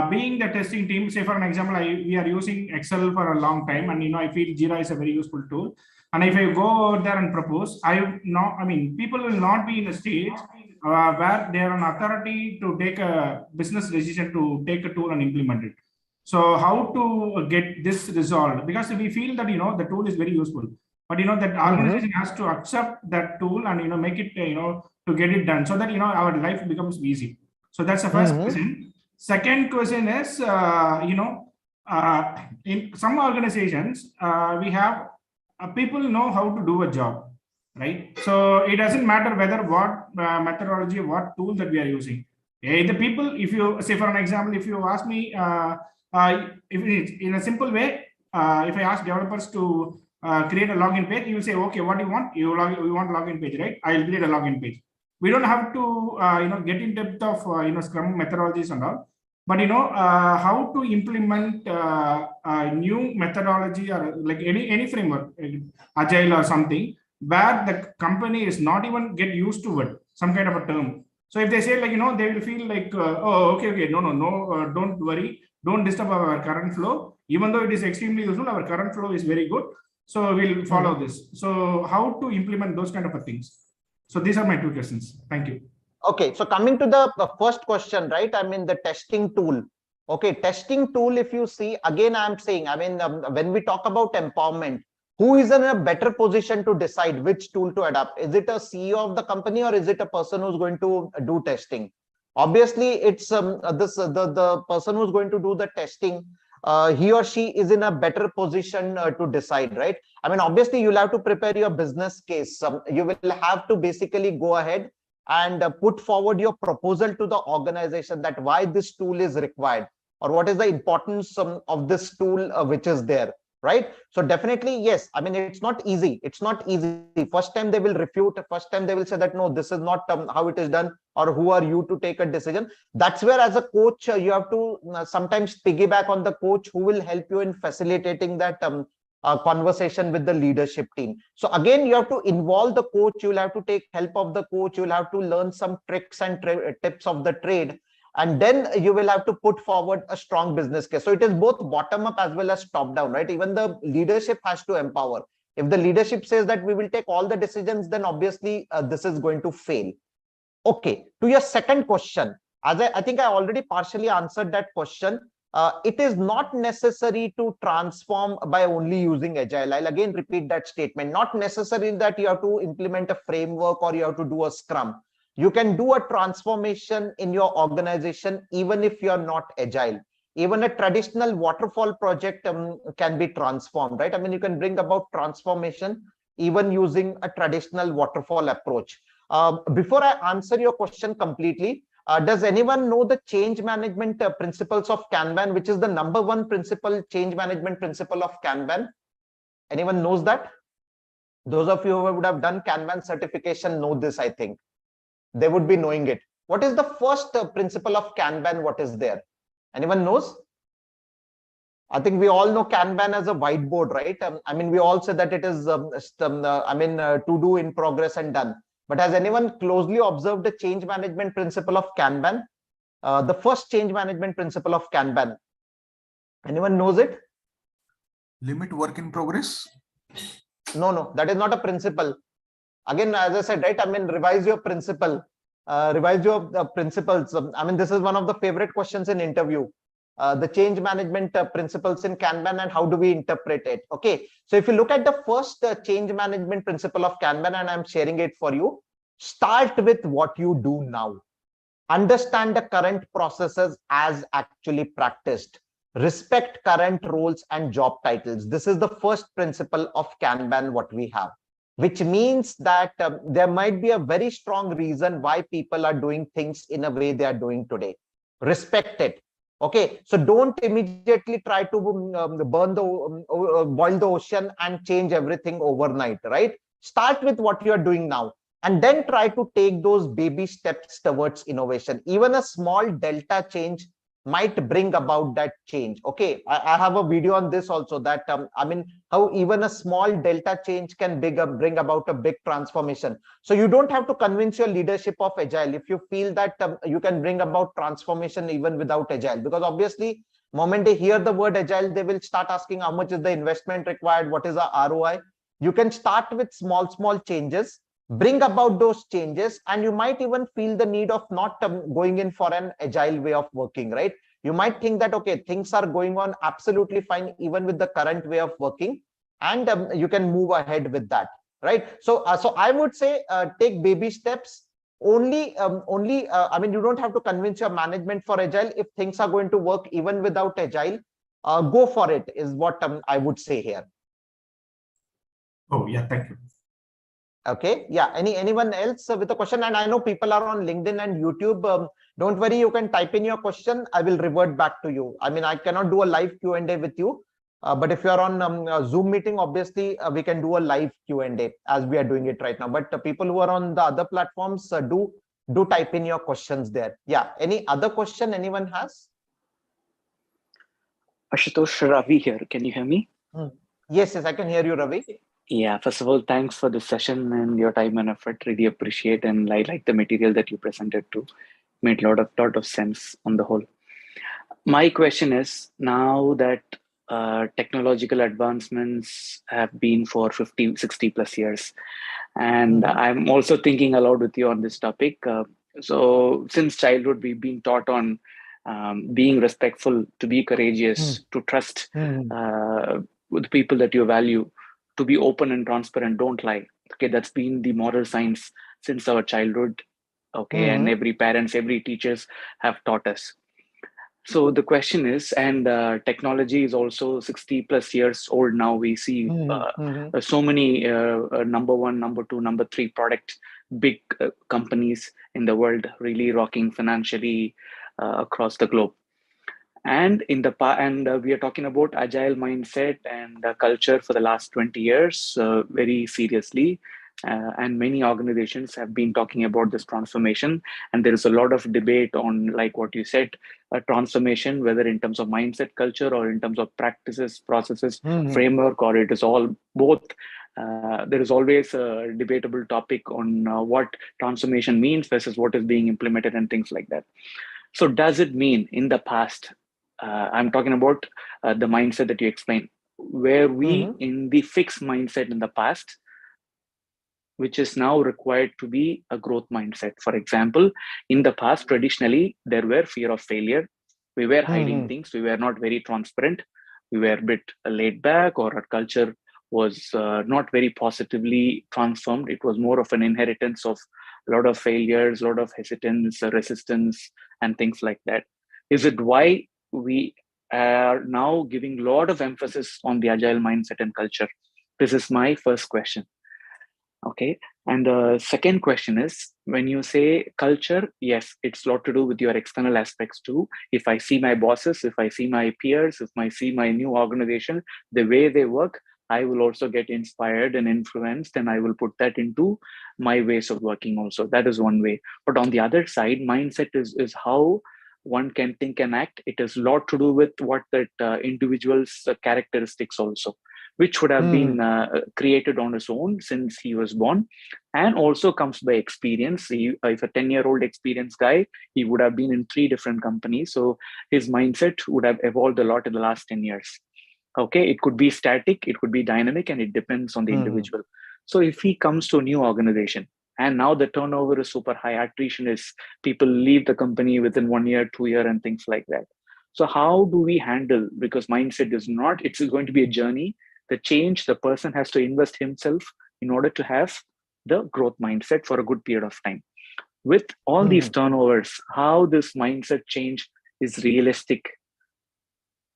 being the testing team, say for an example, we are using Excel for a long time, and I feel Jira is a very useful tool. And if I go out there and propose, people will not be in a stage where they are an authority to take a business decision to take a tool and implement it. So how to get this resolved? Because we feel that the tool is very useful, but that organization has to accept that tool and make it to get it done, so that our life becomes easy. So that's the first question. Second question is in some organizations we have people know how to do a job, right? So it doesn't matter whether what methodology, what tool that we are using. The people, if you say for an example, if you ask me, if it's in a simple way, if I ask developers to create a login page, you will say, okay, what do you want? You want login page, right? I'll create a login page. We don't have to get in depth of Scrum methodologies and all. But how to implement new methodology or like any framework, Agile or something, where the company is not even get used to it, some kind of a term. So if they say they will feel like, oh, okay, no, don't worry, don't disturb our current flow. Even though it is extremely useful, our current flow is very good. So we'll follow this. So how to implement those kind of things? So these are my two questions. Thank you. Okay, so coming to the first question, right? I mean, the testing tool. Okay, testing tool, if you see, again, I'm saying, when we talk about empowerment, who is in a better position to decide which tool to adopt? Is it a CEO of the company, or is it a person who's going to do testing? Obviously, it's the person who's going to do the testing. He or she is in a better position to decide, right? I mean, obviously, you'll have to prepare your business case. You will have to basically go ahead and put forward your proposal to the organization that why this tool is required, or what is the importance of this tool which is there, right? So definitely, yes. I mean, it's not easy. First time they will refute. First time they will say that, no, this is not how it is done, or who are you to take a decision? That's where, as a coach, you have to sometimes piggyback on the coach who will help you in facilitating that conversation with the leadership team. So again, you have to involve the coach. You will have to take help of the coach. You will have to learn some tricks and tips of the trade, and then you will have to put forward a strong business case. So it is both bottom up as well as top down, right? Even the leadership has to empower. If the leadership says that we will take all the decisions, then obviously this is going to fail. Okay, to your second question, as I think I already partially answered that question. It is not necessary to transform by only using Agile. I'll again repeat that statement. Not necessary that you have to implement a framework or you have to do a Scrum. You can do a transformation in your organization even if you're not Agile. Even a traditional waterfall project can be transformed, right? I mean, you can bring about transformation even using a traditional waterfall approach. Before I answer your question completely, does anyone know the change management principles of Kanban, which is the number one principle, change management principle of Kanban? Anyone knows that? Those of you who would have done Kanban certification know this, I think. They would be knowing it. What is the first principle of Kanban? What is there? Anyone knows? I think we all know Kanban as a whiteboard, right? I mean, we all say that it is, to do, in progress, and done. But has anyone closely observed the change management principle of Kanban? The first change management principle of Kanban. Anyone knows it? Limit work in progress. No, that is not a principle. Again, as I said, right? I mean, revise your principle. Revise your principles. I mean, this is one of the favorite questions in interview. The change management principles in Kanban and how do we interpret it? Okay, so if you look at the first change management principle of Kanban, and I'm sharing it for you, start with what you do now. Understand the current processes as actually practiced. Respect current roles and job titles. This is the first principle of Kanban what we have, which means that there might be a very strong reason why people are doing things in a way they are doing today. Respect it. Okay, so don't immediately try to boil the ocean and change everything overnight, right? Start with what you are doing now, and then try to take those baby steps towards innovation. Even a small delta change might bring about that change. Okay, I have a video on this also, that I mean, how even a small delta change can bring about a big transformation. So you don't have to convince your leadership of Agile if you feel that you can bring about transformation even without Agile, because obviously moment they hear the word Agile, they will start asking how much is the investment required, what is the ROI. You can start with small changes, bring about those changes, and you might even feel the need of not going in for an Agile way of working, right? You might think that, okay, things are going on absolutely fine even with the current way of working, and you can move ahead with that, right? So I would say take baby steps. I mean, you don't have to convince your management for Agile. If things are going to work even without Agile, go for it, is what I would say here. Oh, yeah, thank you. Okay, yeah, anyone else with a question? And I know people are on LinkedIn and YouTube. Don't worry, you can type in your question. I will revert back to you. I mean, I cannot do a live Q&A with you, but if you're on a Zoom meeting, obviously we can do a live Q&A as we are doing it right now. But people who are on the other platforms, do type in your questions there. Yeah, any other question anyone has? Ashutosh, Ravi here. Can you hear me? Yes, I can hear you, Ravi. Yeah, first of all, thanks for this session and your time and effort. Really appreciate, and I like the material that you presented too. Made a lot of sense on the whole. My question is, now that technological advancements have been for 50, 60 plus years, and I'm also thinking aloud with you on this topic. So since childhood, we've been taught on being respectful, to be courageous, to trust with the people that you value, to be open and transparent, don't lie. Okay, that's been the moral science since our childhood. Okay, and every parents, every teachers have taught us. So the question is, and technology is also 60 plus years old now. We see so many number one, number two, number three product big companies in the world really rocking financially across the globe. And in the we are talking about agile mindset and culture for the last 20 years very seriously. And many organizations have been talking about this transformation. And there is a lot of debate on, like what you said, transformation, whether in terms of mindset, culture, or in terms of practices, processes, framework, or it is all both. There is always a debatable topic on what transformation means versus what is being implemented and things like that. So does it mean in the past, I'm talking about the mindset that you explained, where we in the fixed mindset in the past, which is now required to be a growth mindset. For example, in the past, traditionally, there were fear of failure. We were hiding things. We were not very transparent. We were a bit laid back, or our culture was not very positively transformed. It was more of an inheritance of a lot of failures, a lot of hesitance, resistance, and things like that. Is it why we are now giving a lot of emphasis on the agile mindset and culture? This is my first question. Okay. And the second question is, when you say culture, yes, it's a lot to do with your external aspects too. If I see my bosses, if I see my peers, if I see my new organization, the way they work, I will also get inspired and influenced, and I will put that into my ways of working also. That is one way. But on the other side, mindset is how one can think and act. It has a lot to do with what that individual's characteristics also, which would have been created on his own since he was born, and also comes by experience. If a 10-year-old experienced guy, he would have been in 3 different companies. So his mindset would have evolved a lot in the last 10 years. Okay, it could be static, it could be dynamic, and it depends on the individual. So if he comes to a new organization, and now the turnover is super high, attrition is, people leave the company within 1 year, 2 year, and things like that. So how do we handle, because mindset is not, it's going to be a journey. The change, the person has to invest himself in order to have the growth mindset for a good period of time. With all these turnovers, how this mindset change is realistic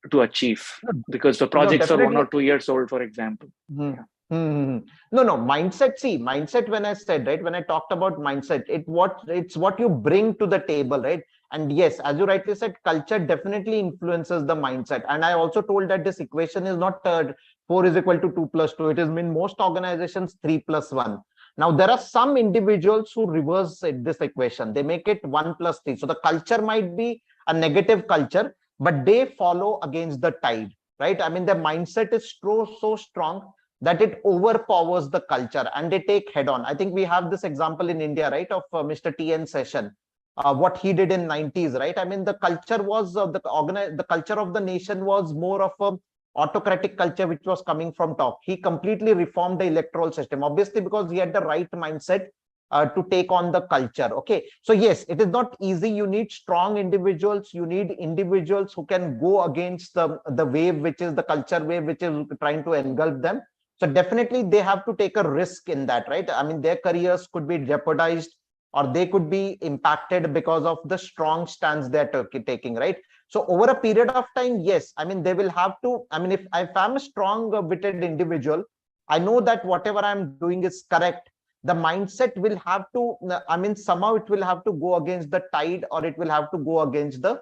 to achieve, because the projects are 1 or 2 years old, for example. Yeah. No, mindset. See, mindset, when I said, right, when I talked about mindset, it's what you bring to the table, right? And yes, as you rightly said, culture definitely influences the mindset. And I also told that this equation is not 4 is equal to 2 plus 2. It is in most organizations 3 plus 1. Now, there are some individuals who reverse this equation. They make it 1 plus 3. So the culture might be a negative culture, but they follow against the tide, right? I mean, their mindset is so strong that it overpowers the culture and they take head on. I think we have this example in India, right, of Mr. T.N. Session, what he did in 90s, right? I mean, the culture was the culture of the nation was more of a autocratic culture which was coming from top. He completely reformed the electoral system, obviously because he had the right mindset to take on the culture. Okay, so yes, it is not easy. You need strong individuals. You need individuals who can go against the wave, which is the culture wave, which is trying to engulf them. So definitely they have to take a risk in that, right? I mean, their careers could be jeopardized or they could be impacted because of the strong stance they're taking, right? So over a period of time, yes, I mean, they will have to, I mean, if I'm a strong-witted individual, I know that whatever I'm doing is correct. The mindset will have to, I mean, somehow it will have to go against the tide, or it will have to go against the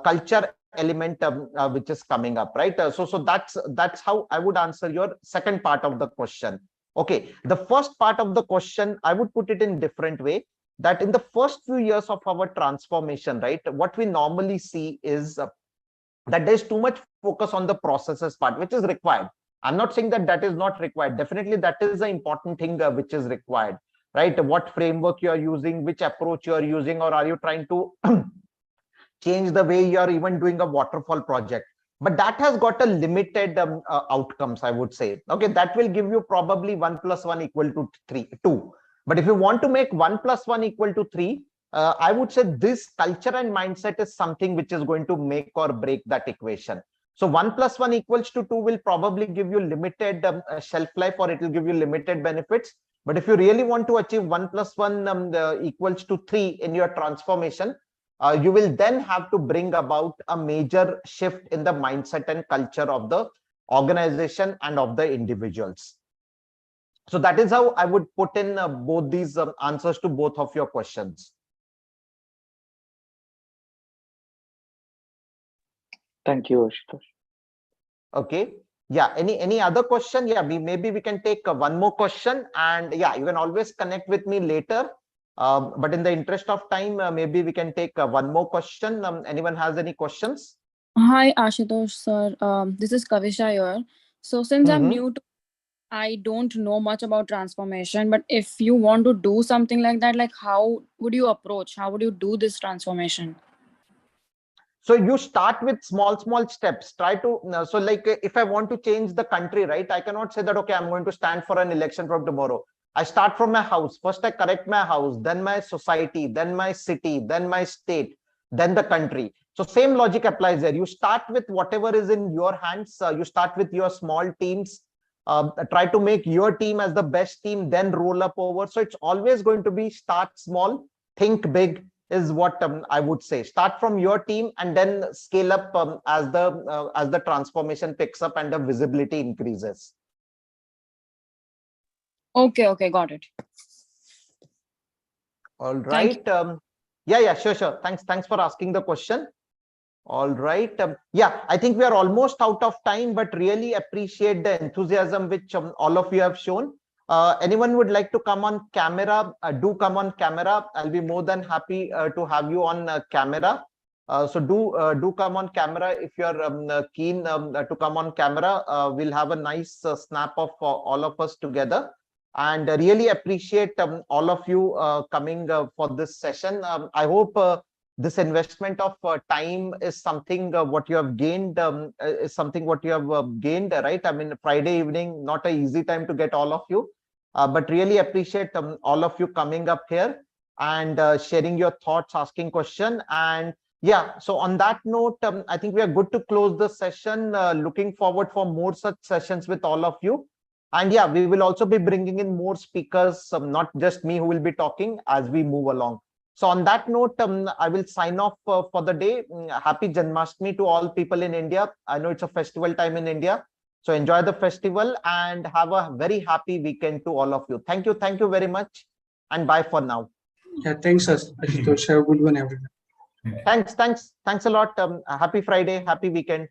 culture element which is coming up, right? So that's how I would answer your second part of the question. Okay, the first part of the question, I would put it in different way, that in the first few years of our transformation, right, what we normally see is that there's too much focus on the processes part, which is required. I'm not saying that that is not required. Definitely that is the important thing which is required, right? What framework you are using, which approach you are using, or are you trying to change the way you are even doing a waterfall project? But that has got a limited outcomes, I would say. Okay, that will give you probably 1 plus 1 equal to 2. But if you want to make 1 plus 1 equal to 3, I would say this culture and mindset is something which is going to make or break that equation. So 1 plus 1 equals to 2 will probably give you limited shelf life, or it will give you limited benefits. But if you really want to achieve 1 plus 1 equals to 3 in your transformation, you will then have to bring about a major shift in the mindset and culture of the organization and of the individuals. So that is how I would put in both these answers to both of your questions. Thank you, Ashutosh. Okay. Yeah. Any other question? Yeah. Maybe we can take one more question, and yeah, you can always connect with me later. But in the interest of time, maybe we can take one more question. Anyone has any questions? Hi, Ashutosh sir. This is Kavisha here. So since I'm new to, I don't know much about transformation, but if you want to do something like that, like how would you approach? How would you do this transformation? So you start with small steps. Try to, so like if I want to change the country, right, I cannot say that, okay, I'm going to stand for an election from tomorrow. I start from my house. First, I correct my house, then my society, then my city, then my state, then the country. So same logic applies there. You start with whatever is in your hands. You start with your small teams. Try to make your team as the best team, then roll up over. So it's always going to be start small, think big, is what I would say. Start from your team and then scale up as the transformation picks up and the visibility increases. Okay, got it. All right. Yeah, sure. Thanks for asking the question. All right. Yeah, I think we are almost out of time, but really appreciate the enthusiasm which all of you have shown. Anyone would like to come on camera? Do come on camera. I'll be more than happy to have you on camera. So do come on camera if you're keen to come on camera. We'll have a nice snap of all of us together. And really appreciate all of you coming for this session. I hope this investment of time is something what you have gained, is something what you have gained, right? I mean, Friday evening, not an easy time to get all of you, but really appreciate all of you coming up here and sharing your thoughts, asking question. And yeah, so on that note, I think we are good to close the session. Looking forward for more such sessions with all of you. And yeah, we will also be bringing in more speakers, not just me who will be talking as we move along. So on that note, I will sign off for the day. Happy Janmashtami to all people in India. I know it's a festival time in India. So enjoy the festival and have a very happy weekend to all of you. Thank you very much. And bye for now. Yeah, thanks, Ashutosh. Have a good one, everyone. Thanks a lot. Happy Friday, happy weekend.